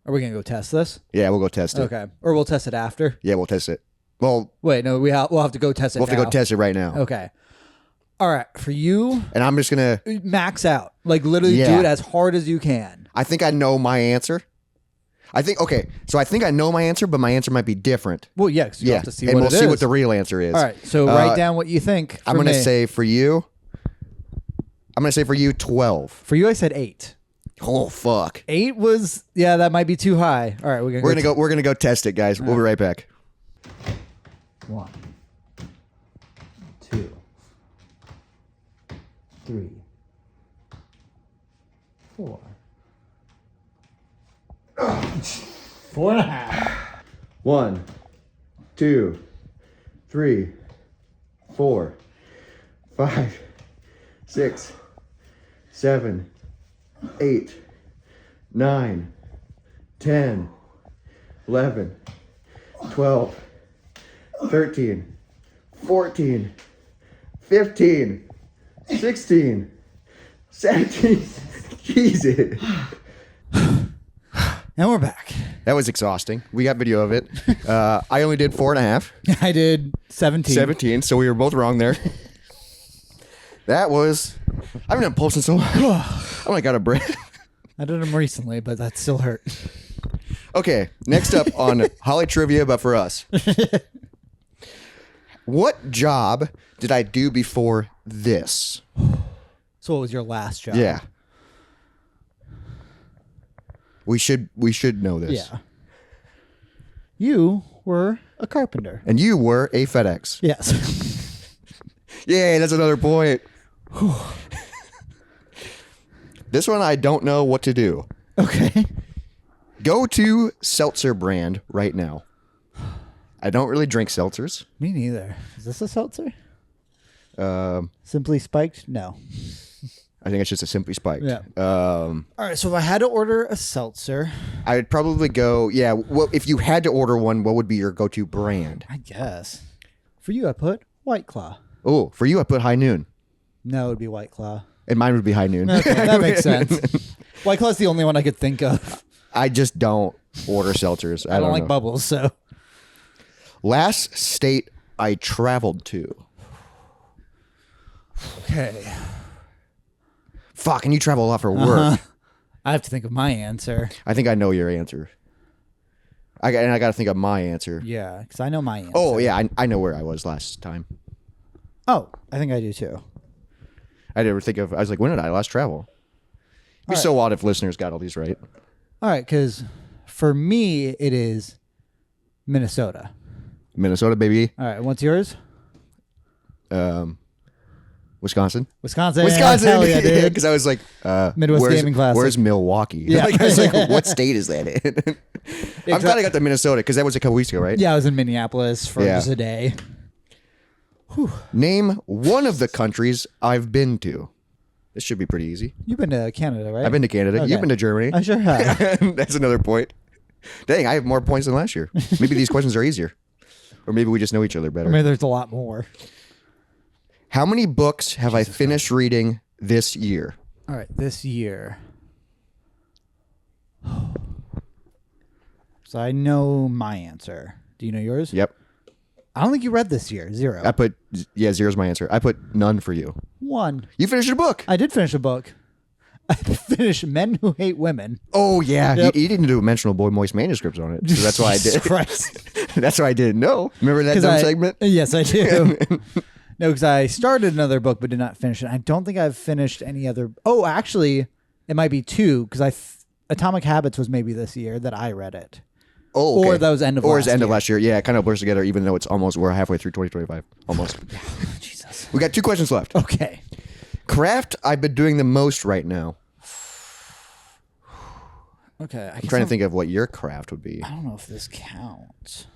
Are we gonna go test this? Yeah, we'll go test it. Okay. Or we'll test it after. Yeah, we'll test it. Well, Wait, no, we'll have to go test it. we'll have to now. go test it right now. Okay. All right. For you, And I'm just gonna. max out. Like literally Yeah. do it as hard as you can. I think I know my answer. I think I know my answer, but my answer might be different. Well, yeah, 'cause you Yeah, have to see and what we'll it see is. what the real answer is. All right. So write down what you think. I'm for gonna me. say for you. I'm gonna say for you 12. For you, I said 8. Oh fuck. 8 was that might be too high. All right, We're gonna go test it, guys. We'll be right back. 1, 2, 3, 4, 4.5. 1, 2, 3, 4, 5, 6, 7, 8, 9, 10, 11, 12, 13, 14, 15, 16, 17. Jesus. And we're back. That was exhausting. We got video of it. I only did 4.5. I did 17. 17, so we were both wrong there. That was... I haven't done pull in so long. I only got a breath. I did them recently, but that still hurt. Okay, next up on Holly Trivia, but for us. What job did I do before this? So what was your last job? Yeah. We should know this. Yeah. You were a carpenter. And you were a FedEx. Yes. Yay, that's another point. This one I don't know what to do. Okay. Go to seltzer brand right now. I don't really drink seltzers. Me neither. Is this a seltzer? Um, Simply Spiked? No. I think it's just a Simply Spiked. Yeah. All right. So if I had to order a seltzer, I would probably go, yeah. Well, if you had to order one, what would be your go-to brand? I guess. For you, I put White Claw. Oh, for you, I put High Noon. No, it would be White Claw. And mine would be High Noon. Okay, that makes sense. White Claw's the only one I could think of. I just don't order seltzers. I don't like know. bubbles, so. Last state I traveled to. Okay. Fuck, and you travel a lot for work. I have to think of my answer. I think I know your answer. I got to think of my answer. Yeah, because I know my answer. Oh, yeah, I know where I was last time. Oh, I think I do too. I never think of, I was like, when did I last travel? It'd be so odd if listeners got all these right. All right, because for me, it is Minnesota. Minnesota, baby. All right, what's yours? Wisconsin. Wisconsin. Wisconsin. Hell yeah, dude. Because I was like, Midwest Gaming Classic. Where's Milwaukee? Yeah. Like, I was like, what state is that in? I'm glad I got to Minnesota because that was a couple weeks ago, right? Yeah, I was in Minneapolis for Yeah. just a day. Name one of the countries I've been to. This should be pretty easy. You've been to Canada, right? I've been to Canada. Okay. You've been to Germany. I sure have. That's another point. Dang, I have more points than last year. Maybe these questions are easier. Or maybe we just know each other better. I mean, there's a lot more. How many books have I finished reading this year? All right, this year. So I know my answer. Do you know yours? Yep. I don't think you read this year. 0. I put, zero's my answer. I put none for you. 1. You finished a book. I did finish a book. I finished Men Who Hate Women. Oh, yeah. Yep. You didn't do Mentional Boy Moist manuscripts on it. So that's why I did. Jesus Christ. That's why I didn't know. Remember that dumb segment? Yes, I do. No, because I started another book but did not finish it. I don't think I've finished any other. Oh, actually, it might be 2 because Atomic Habits was maybe this year that I read it. Oh, okay. Or that was end of or last it's end year. of last year. Yeah, it kind of blurs together, even though we're halfway through 2025. Almost. Jesus. We got 2 questions left. Okay. Craft I've been doing the most right now. Okay. I'm trying to think of what your craft would be. I don't know if this counts.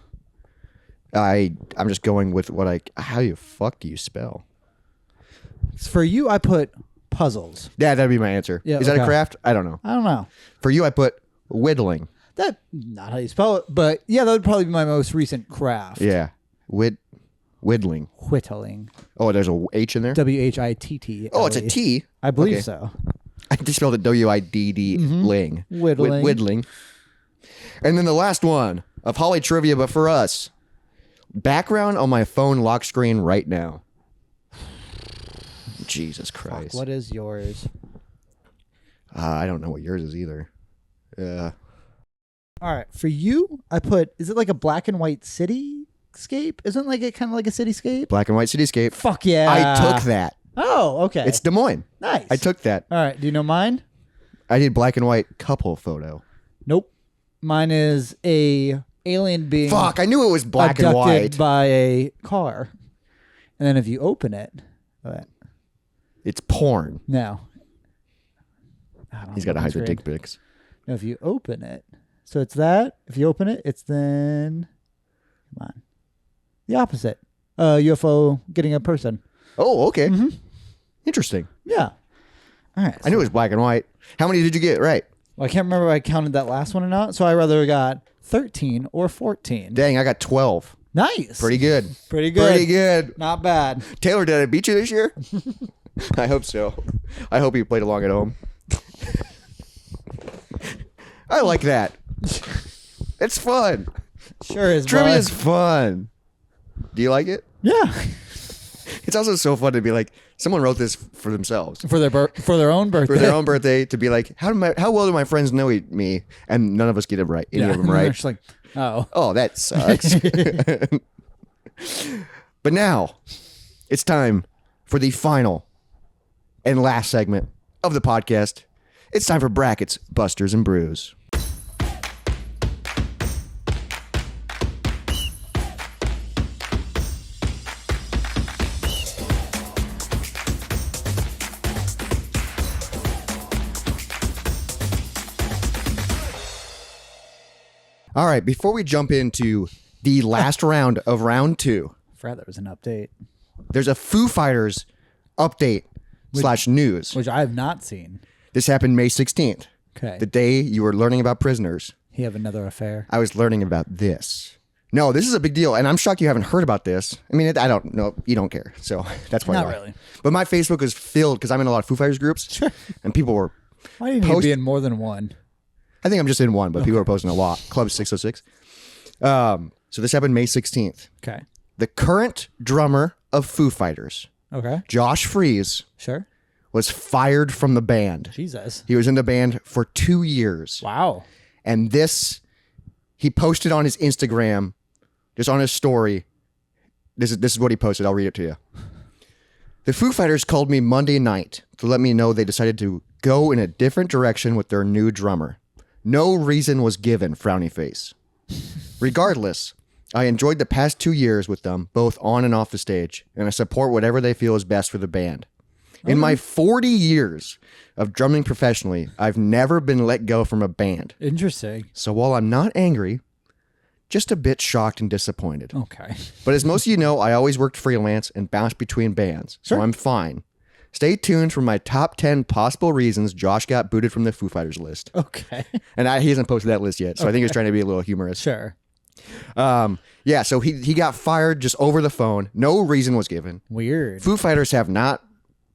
I'm just going with how the fuck do you spell? For you, I put puzzles. Yeah, that'd be my answer. Yeah, Is that a okay. craft? I don't know. I don't know. For you, I put whittling. That not how you spell it, but yeah, that would probably be my most recent craft. Yeah. Whittling. Whittling. Oh, there's a H in there? Whitt. Oh, it's a T. I believe Okay. so. I just spelled it WIDD ling. Whittling. Whittling. And then the last one of Holly Trivia, but for us. Background on my phone lock screen right now. Jesus Christ. What is yours? I don't know what yours is either. All right, for you, I put. Is it like a black and white cityscape? Isn't like it kind of like a cityscape? Black and white cityscape. Fuck yeah! I took that. Oh, okay. It's Des Moines. nice. I took that. All right. Do you know mine? I did black and white couple photo. Nope. Mine is a alien being. Fuck, I knew it was black and abducted white. by a car, and then if you open it, what? It's porn. No. I don't He's know got to hide the what's dick red. pics. No, if you open it, so it's that. If you open it, it's then. Come on. The opposite. UFO getting a person. Oh, okay. Interesting. Yeah. All right. I knew it was black and white. How many did you get right? Well, I can't remember if I counted that last one or not, so I rather got 13 or 14. Dang, I got 12. Nice. Pretty good. Pretty good. Pretty good. Not bad. Taylor, did I beat you this year? I hope so. I hope you played along at home. I like that. It's fun. Sure is. Trivia is fun. Do you like it? Yeah. It's also so fun to be like, someone wrote this for themselves. For their own birthday. For their own birthday, to be like, how well do my friends know me? And none of us get it right. Any of them right. They're just like, Oh, that sucks. But now, it's time for the final and last segment of the podcast. It's time for Brackets, Busters, and Brews. All right, before we jump into the last round of round 2, I forgot there was an update. There's a Foo Fighters update / news. Which I have not seen. This happened May 16th. Okay. The day you were learning about prisoners. You have another affair. I was learning about this. No, this is a big deal, and I'm shocked you haven't heard about this. I mean, I don't know. You don't care, so that's why. Not really. But my Facebook was filled, because I'm in a lot of Foo Fighters groups, Sure. and people were... Why didn't you be in more than one? I think I'm just in one, but people are posting a lot. Club 606. So this happened May 16th. Okay. The current drummer of Foo Fighters, Okay. Josh Freese, Sure. was fired from the band. Jesus. He was in the band for 2 years. Wow. And this, he posted on his Instagram, just on his story. This is what he posted. I'll read it to you. The Foo Fighters called me Monday night to let me know they decided to go in a different direction with their new drummer. No reason was given, frowny face. Regardless, I enjoyed the past 2 years with them, both on and off the stage, and I support whatever they feel is best for the band. In my 40 years of drumming professionally, I've never been let go from a band. Interesting. So while I'm not angry, just a bit shocked and disappointed. Okay. But as most of you know, I always worked freelance and bounced between bands, so Sure. I'm fine. Stay tuned for my top 10 possible reasons Josh got booted from the Foo Fighters list. Okay. And he hasn't posted that list yet, so I think he was trying to be a little humorous. Sure. Yeah, so he got fired just over the phone. No reason was given. Weird. Foo Fighters have not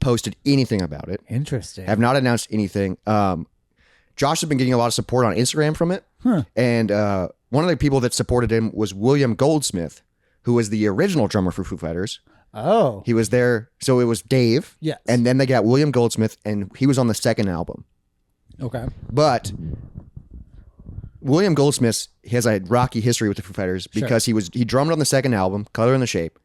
posted anything about it. Interesting. Have not announced anything. Josh has been getting a lot of support on Instagram from it. Huh. And one of the people that supported him was William Goldsmith, who was the original drummer for Foo Fighters. Oh. He was there. So it was Dave. Yes. And then they got William Goldsmith, and he was on the second album. Okay. But William Goldsmith has a rocky history with the Foo Fighters because he drummed on the second album, Color and the Shape.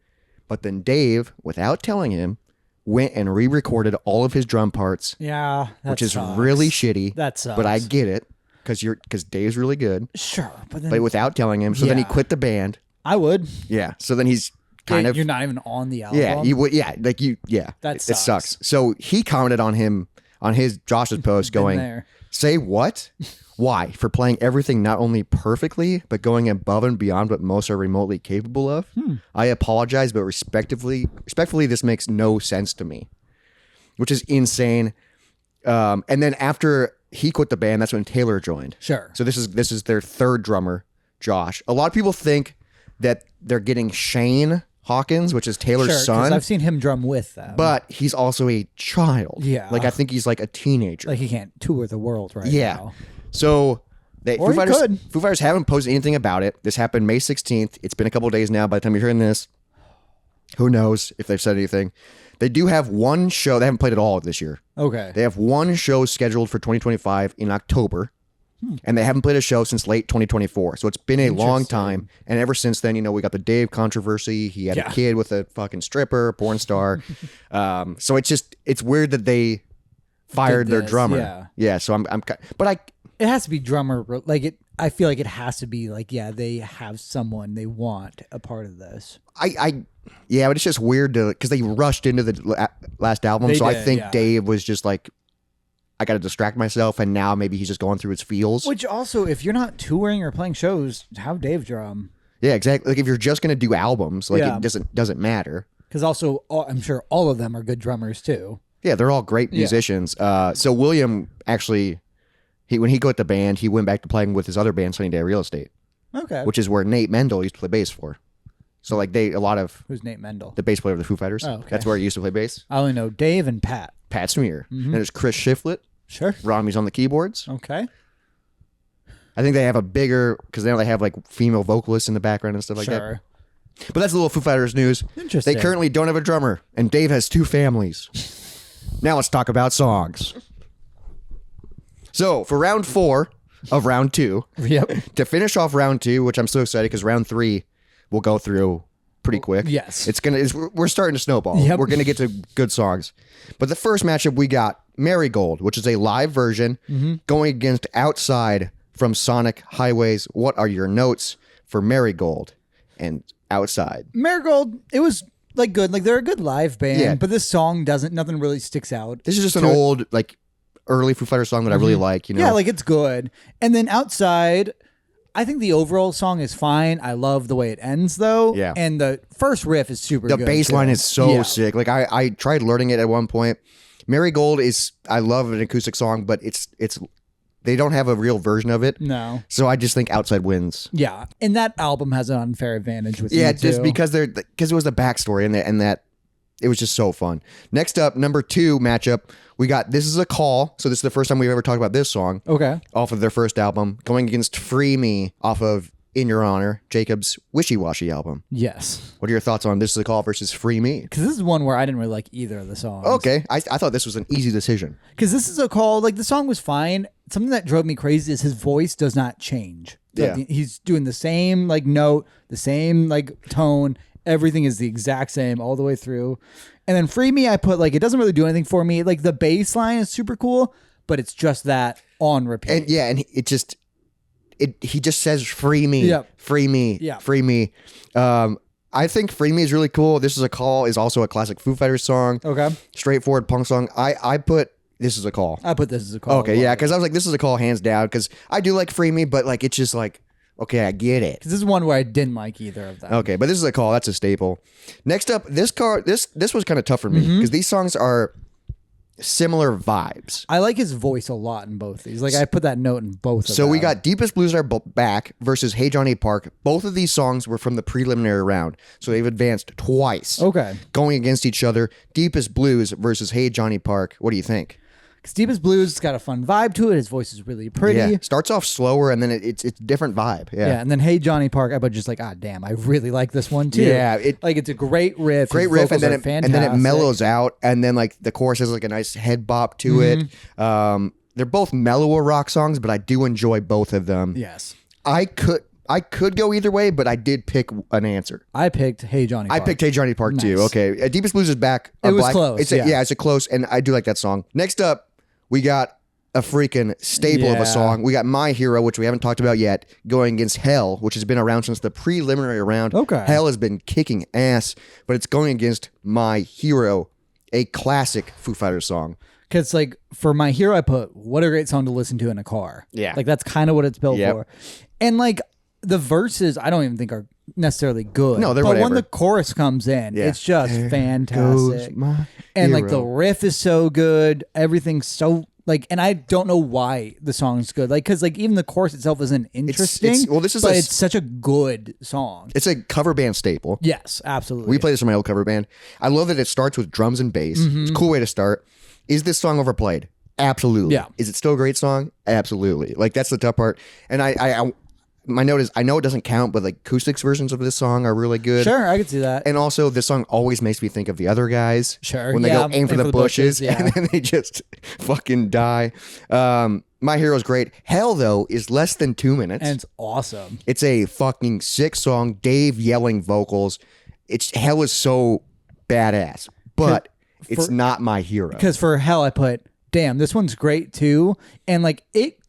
But then Dave, without telling him, went and re-recorded all of his drum parts, Yeah. That which is sucks. really shitty. That sucks. But I get it because Dave's really good. Sure. But then But without telling him, so then he Yeah. quit the band. I would. Yeah. So then he's kind of You're not even on the album. yeah. You would like you yeah. That It sucks. sucks. So he commented on him on his Josh's post going, there. "Say what? Why? For playing everything not only perfectly, but going above and beyond what most are remotely capable of? I apologize, but respectfully, this makes no sense to me." Which is insane. And then after he quit the band, that's when Taylor joined. Sure. So this is their third drummer, Josh. A lot of people think that they're getting Shane Hawkins, which is Taylor's Sure, 'cause son. I've seen him drum with them. But he's also a child. Yeah. Like I think he's like a teenager. like he can't tour the world right Yeah. now. So Or he could. Foo Fighters haven't posted anything about it. This happened May 16th. It's been a couple of days now by the time you're hearing this. Who knows if they've said anything. They do have one show. They haven't played at all this year. Okay. They have one show scheduled for 2025 in October. And they haven't played a show since late 2024. So it's been a long Interesting. time. And ever since then, we got the Dave controversy. He had Yeah. a kid with a fucking stripper, porn star. So it's weird that they fired Did their this, drummer. yeah. So but It has to be drummer. Like it. I feel like it has to be like, yeah, they have someone they want a part of this. yeah, but it's just weird because they rushed into the last album. They So I did, think yeah. Dave was just like, I got to distract myself. And now maybe he's just going through his feels. Which also, if you're not touring or playing shows, have Dave drum. Yeah, exactly. Like if you're just going to do albums, like Yeah. it doesn't matter. Because also, I'm sure all of them are good drummers too. Yeah, they're all great musicians. So William actually, when he quit the band, he went back to playing with his other band, Sunny Day Real Estate, Okay. which is where Nate Mendel used to play bass for. So like a lot of Who's Nate Mendel? the bass player of the Foo Fighters. Oh, okay. That's where he used to play bass. I only know Dave and Pat. Pat Smear. Mm-hmm. And there's Chris Shiflett. Sure. Rami's on the keyboards. Okay. I think they have a bigger, because now they have like female vocalists in the background and stuff like that. Sure. But that's a little Foo Fighters news. Interesting. They currently don't have a drummer, and Dave has 2 families. Now let's talk about songs. So for round 4 of round 2, Yep. to finish off round 2, which I'm so excited because round 3 we'll go through pretty quick. Yes. We're starting to snowball. Yep. We're gonna get to good songs. But the first matchup we got Marigold, which is a live version going against Outside from Sonic Highways. What are your notes for Marigold and Outside? Marigold, it was like good. Like they're a good live band, Yeah. but this song nothing really sticks out. This is just an old, like, early Foo Fighters song that I really like, you know? Yeah, like it's good. And then Outside, I think the overall song is fine. I love the way it ends though. Yeah. And the first riff is super The good. bass line too. is so Yeah. sick. Like I tried learning it at one point. Marigold is, I love an acoustic song, but it's they don't have a real version of it. No. So I just think Outside wins. Yeah. And that album has an unfair advantage with Yeah, me, just too. because it was the backstory and that it was just so fun. Next up, number 2 matchup, we got This Is a Call. So this is the first time we've ever talked about this song Okay. off of their first album, going against Free Me off of In Your Honor, Jacob's Wishy Washy album. Yes. What are your thoughts on This Is a Call versus Free Me? Because this is one where I didn't really like either of the songs. Okay, I thought this was an easy decision. Because this is a call, like the song was fine. Something that drove me crazy is his voice does not change. Like, Yeah. he's doing the same like note, the same like tone. Everything is the exact same all the way through. And then Free Me, I put like, it doesn't really do anything for me. Like the bass line is super cool, but it's just that on repeat. And yeah, and he just says free me, Yep. free me, Yeah. free me. I think Free Me is really cool. This Is a Call is also a classic Foo Fighters song. Okay. Straightforward punk song. I put This Is a Call. I put this as a call. Okay, yeah, because I was like, This Is a Call hands down, because I do like Free Me, but like it's just like, okay, I get it. Because this is one where I didn't like either of them. Okay, but This Is a Call, that's a staple. Next up, this was kind of tough for me because these songs are similar vibes. I like his voice a lot in both these. Like I put that note in both of So them. we got Deepest Blues Are Back versus Hey Johnny Park. Both of these songs were from the preliminary round, so they've advanced twice. Okay. Going against each other. Deepest Blues versus Hey Johnny Park. What do you think? Because Deepest Blues, it's got a fun vibe to it. His voice is really pretty. Yeah, starts off slower and then it's a different vibe. Yeah, and then Hey Johnny Park, I but just like, damn, I really like this one too. Yeah, like it's a great riff. Great His riff, and vocals then are and then it fantastic. mellows out, and then like the chorus has like a nice head bop to it. They're both mellower rock songs, but I do enjoy both of them. Yes, I could go either way, but I did pick an answer. I picked Hey Johnny I Park. picked Hey Johnny Park too. Nice. Okay, Deepest Blues is Back. It was close, It's yeah. it's a close, and I do like that song. Next up, we got a freaking staple of Yeah. a song. We got My Hero, which we haven't talked about yet, going against Hell, which has been around since the preliminary round. Okay. Hell has been kicking ass, but it's going against My Hero, a classic Foo Fighters song. Because like for My Hero, I put what a great song to listen to in a car. Yeah. like that's kind of what it's built Yep. for. And like the verses, I don't even think are necessarily good. No, they're but whatever. when the chorus comes in, Yeah. it's just Goes fantastic. my And like the hero. riff is so good, everything's so like, and I don't know why the song's good. Like, because like even the chorus itself isn't interesting. well, this is but a- it's such a good song. It's a cover band staple. Yes, absolutely. We play this in my old cover band. I love that it starts with drums and bass. It's a cool way to start. Is this song overplayed? Absolutely. Yeah. Is it still a great song? Absolutely. Like that's the tough part. And I my note is I know it doesn't count, but like acoustics versions of this song are really good. Sure, I could see that. And also, this song always makes me think of the other guys. Sure, When they yeah, go aim for the bushes, yeah. and then they just fucking die. My Hero's great. Hell, though, is less than 2 minutes. And it's awesome. It's a fucking sick song. Dave yelling vocals. Hell is so badass, but it's not My Hero. Because for Hell, I put, damn, this one's great too. And like it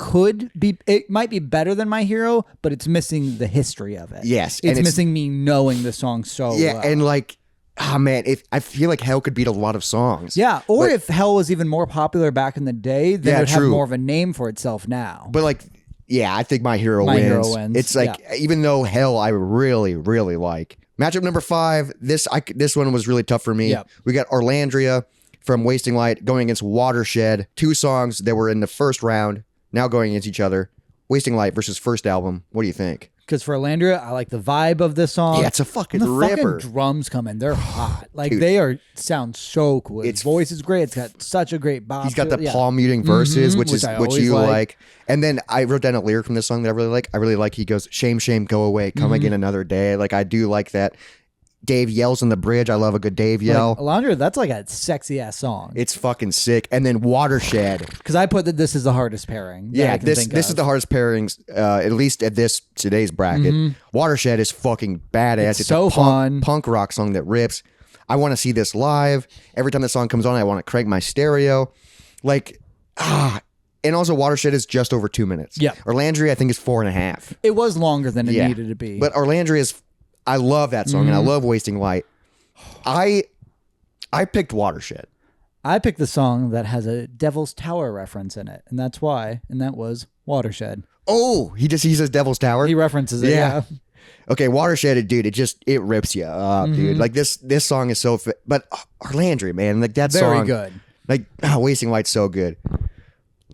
might be better than My Hero, but it's missing the history of it. Yes, and It's it's- missing me knowing the song so Yeah, well. and like, oh man, I feel like Hell could beat a lot of songs. Yeah, or But- if Hell was even more popular back in the day, then Yeah, it would have true. more of a name for itself now. But like, yeah, I think My Hero My wins. Hero wins, It's like, even though Hell I really, really like. Matchup number 5, this one was really tough for me. Yep. We got Orlandria from Wasting Light going against Watershed. 2 songs that were in the first round, now going against each other. Wasting Light versus first album. What do you think? Because for Alandria, I like the vibe of this song. Yeah, it's a fucking And the ripper. fucking drums come in. They're hot. Like, Dude. they sound so cool. His It's- voice is great. It's got such a great bop. He's got to the it. Yeah. palm muting verses, which I is what always you like. like. And then I wrote down a lyric from this song that I really like. I really like. He goes, "Shame, shame, go away, come again another day." Like I do like that. Dave yells in the bridge. I love a good Dave yell. Like, Alandria, that's like a sexy ass song. It's fucking sick. And then Watershed. Because I put that this is the hardest pairing. that I Yeah, can this think is of. the hardest pairings, at least at today's bracket. Watershed is fucking badass. It's so a fun. punk rock song that rips. I want to see this live. Every time the song comes on, I want to crank my stereo. Like, and also Watershed is just over 2 minutes. Yeah. Orlandria, I think, is 4.5. It was longer than it Yeah. needed to be. But Orlandria is, I love that song, and I love Wasting Light. I picked Watershed. I picked the song that has a Devil's Tower reference in it, and that's why. And that was Watershed. Oh, he says Devil's Tower. He references it. Yeah. Yeah. Okay, Watershed, dude, it rips you up, dude. Like this song is so but Orlandria, man, like that Very song, good. like Wasting Light's so good.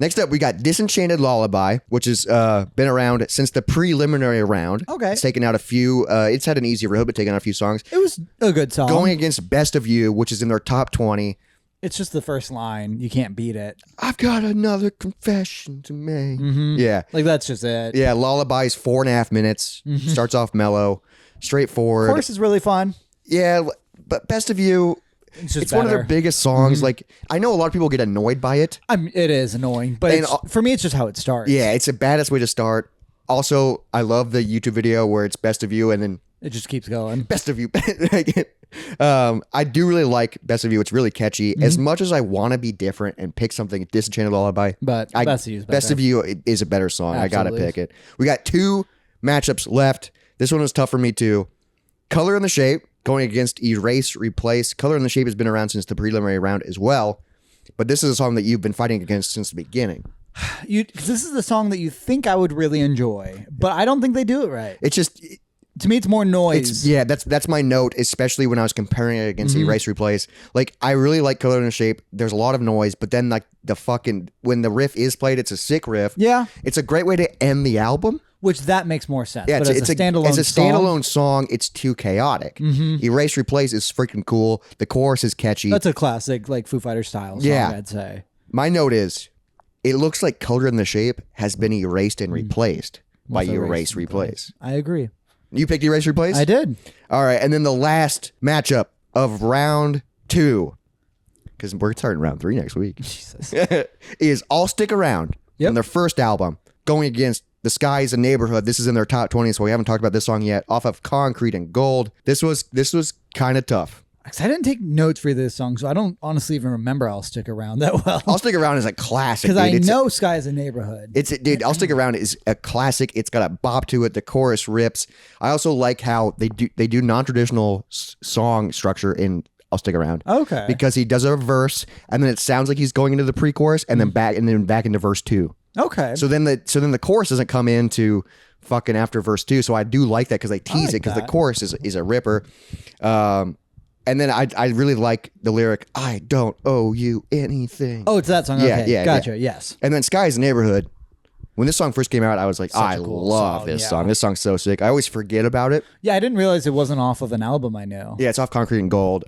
Next up, we got Disenchanted Lullaby, which has been around since the preliminary round. Okay. It's taken out a few. It's had an easy road, but taken out a few songs. It was a good song. Going against Best of You, which is in their top 20. It's just the first line. You can't beat it. I've got another confession to make. Yeah. Like, that's just it. Yeah, Lullaby is 4.5 minutes. Starts off mellow, straightforward. Chorus is really fun. Yeah, but Best of You, It's just it's one of their better. biggest songs. Like, I know a lot of people get annoyed by it. It is annoying, but And, for me, it's just how it starts. Yeah, it's a badass way to start. Also, I love the YouTube video where it's Best of You and then It just keeps going. Best of You. I do really like Best of You. It's really catchy. As much as I want to be different and pick something, Disenchanted Lullaby, But Best of You is Best better. of You is a better song. I got to Absolutely. pick it. We got 2 matchups left. This one was tough for me too. Color and the Shape going against Erase Replace. Color and the Shape has been around since the preliminary round as well. But this is a song that you've been fighting against since the beginning. 'Cause this is the song that you think I would really enjoy, but I don't think they do it right. It's just, To me, it's more noise. yeah, that's my note, especially when I was comparing it against Erase Replace. Like, I really like Color and the Shape. There's a lot of noise, but then like when the riff is played, it's a sick riff. Yeah. It's a great way to end the album. Which that makes more sense. Yeah, but as a standalone song, it's too chaotic. Erase Replace is freaking cool. The chorus is catchy. that's a classic, like Foo Fighters style song, Yeah. I'd say. My note is, it looks like Color and the Shape has been erased and replaced by With Erase Replace. I agree. You picked Erase Replace? I did. All right, and then the last matchup of round 2, because we're starting round 3 next week, Jesus. is I'll Stick Around Yep. from their first album, going against The Sky is a Neighborhood. This is in their top 20, so we haven't talked about this song yet. Off of Concrete and Gold. This was kind of tough. 'Cause I didn't take notes for this song, so I don't honestly even remember I'll Stick Around that well. I'll Stick Around is a classic. Because I dude. know Sky is a Neighborhood. Dude, I'll Stick Around is a classic. It's got a bop to it. The chorus rips. I also like how they do non-traditional song structure in I'll Stick Around. Okay. Because he does a verse and then it sounds like he's going into the pre-chorus and then back into verse 2. Okay. So then the chorus doesn't come into fucking after verse 2. So I do like that because they tease like it because the that. chorus is a ripper. And then I really like the lyric, I don't owe you anything. Oh, it's that song. Yeah, Okay. yeah, Gotcha. yeah. Yes. And then Sky's Neighborhood. When this song first came out, I was like, Such a I cool love song, this yeah. song. This song's so sick. I always forget about it. Yeah, I didn't realize it wasn't off of an album I knew. Yeah, it's off Concrete and Gold.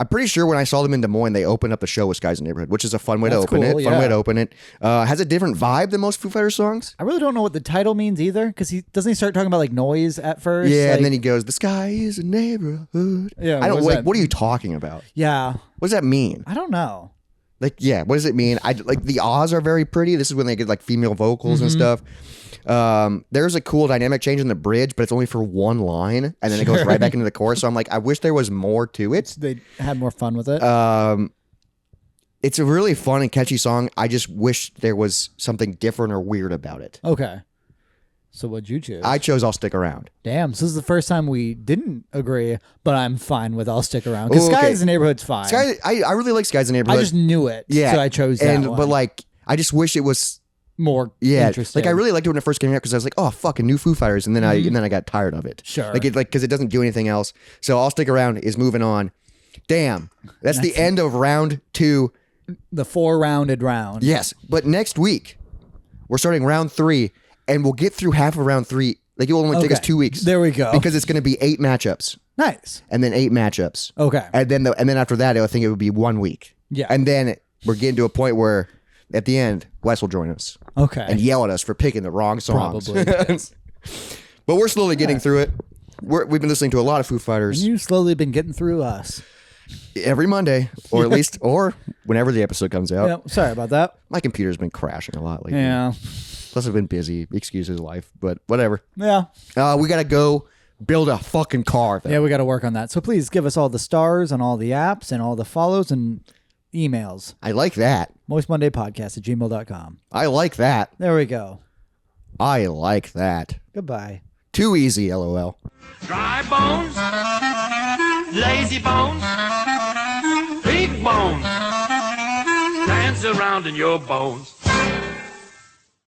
I'm pretty sure when I saw them in Des Moines, they opened up the show with Sky's Neighborhood, which is a fun way to That's open cool, it. Fun way yeah. to open it. Has a different vibe than most Foo Fighters songs. I really don't know what the title means either, because he doesn't start talking about like noise at first. Yeah, Like- and then he goes, "The sky is a neighborhood." Yeah, I what don't does like. that What are you talking about? yeah, What does that mean? I don't know. Like, yeah, what does it mean? I like the ahs are very pretty. This is when they get like female vocals and stuff. There's a cool dynamic change in the bridge, but it's only for one line, and then it goes right back into the chorus. So I'm like, I wish there was more to it. They had more fun with it. It's a really fun and catchy song. I just wish there was something different or weird about it. Okay. So what'd you choose? I chose I'll Stick Around. Damn, so this is the first time we didn't agree, but I'm fine with I'll Stick Around. Because Ooh, Sky okay. is a Neighborhood's fine. Sky, I really like Sky's a Neighborhood. I just knew it. yeah, So I chose that one. But like, I just wish it was more yeah. interesting. Like I really liked it when it first came out because I was like, oh fucking new Foo Fighters, and then I got tired of it. Sure. Like because it doesn't do anything else. So I'll Stick Around is moving on. Damn, that's the end of round 2. The 4-rounded round. Yes, but next week we're starting round 3, and we'll get through half of round 3 Like it will only take us Okay. 2 weeks. There we go. Because it's going to be 8 matchups Nice. and then 8 matchups. Okay. And then after that, I think it would be 1 week. Yeah. And then we're getting to a point where at the end, Wes will join us Okay. and yell at us for picking the wrong songs. Probably. Yes. But we're slowly getting through it. We've been listening to a lot of Foo Fighters You've slowly been getting through us. every Monday, or at least, or whenever the episode comes out. Yeah, sorry about that. My computer's been crashing a lot lately. Yeah. Plus, I've been busy. Excuses life, but whatever. Yeah. We gotta go build a fucking car. Though. Yeah, we got to work on that. So please give us all the stars on all the apps and all the follows and emails. I like that. moistmondaypodcast@gmail.com. I like that. There we go. I like that. Goodbye. Too easy, LOL. Dry bones, lazy bones, big bones, dance around in your bones.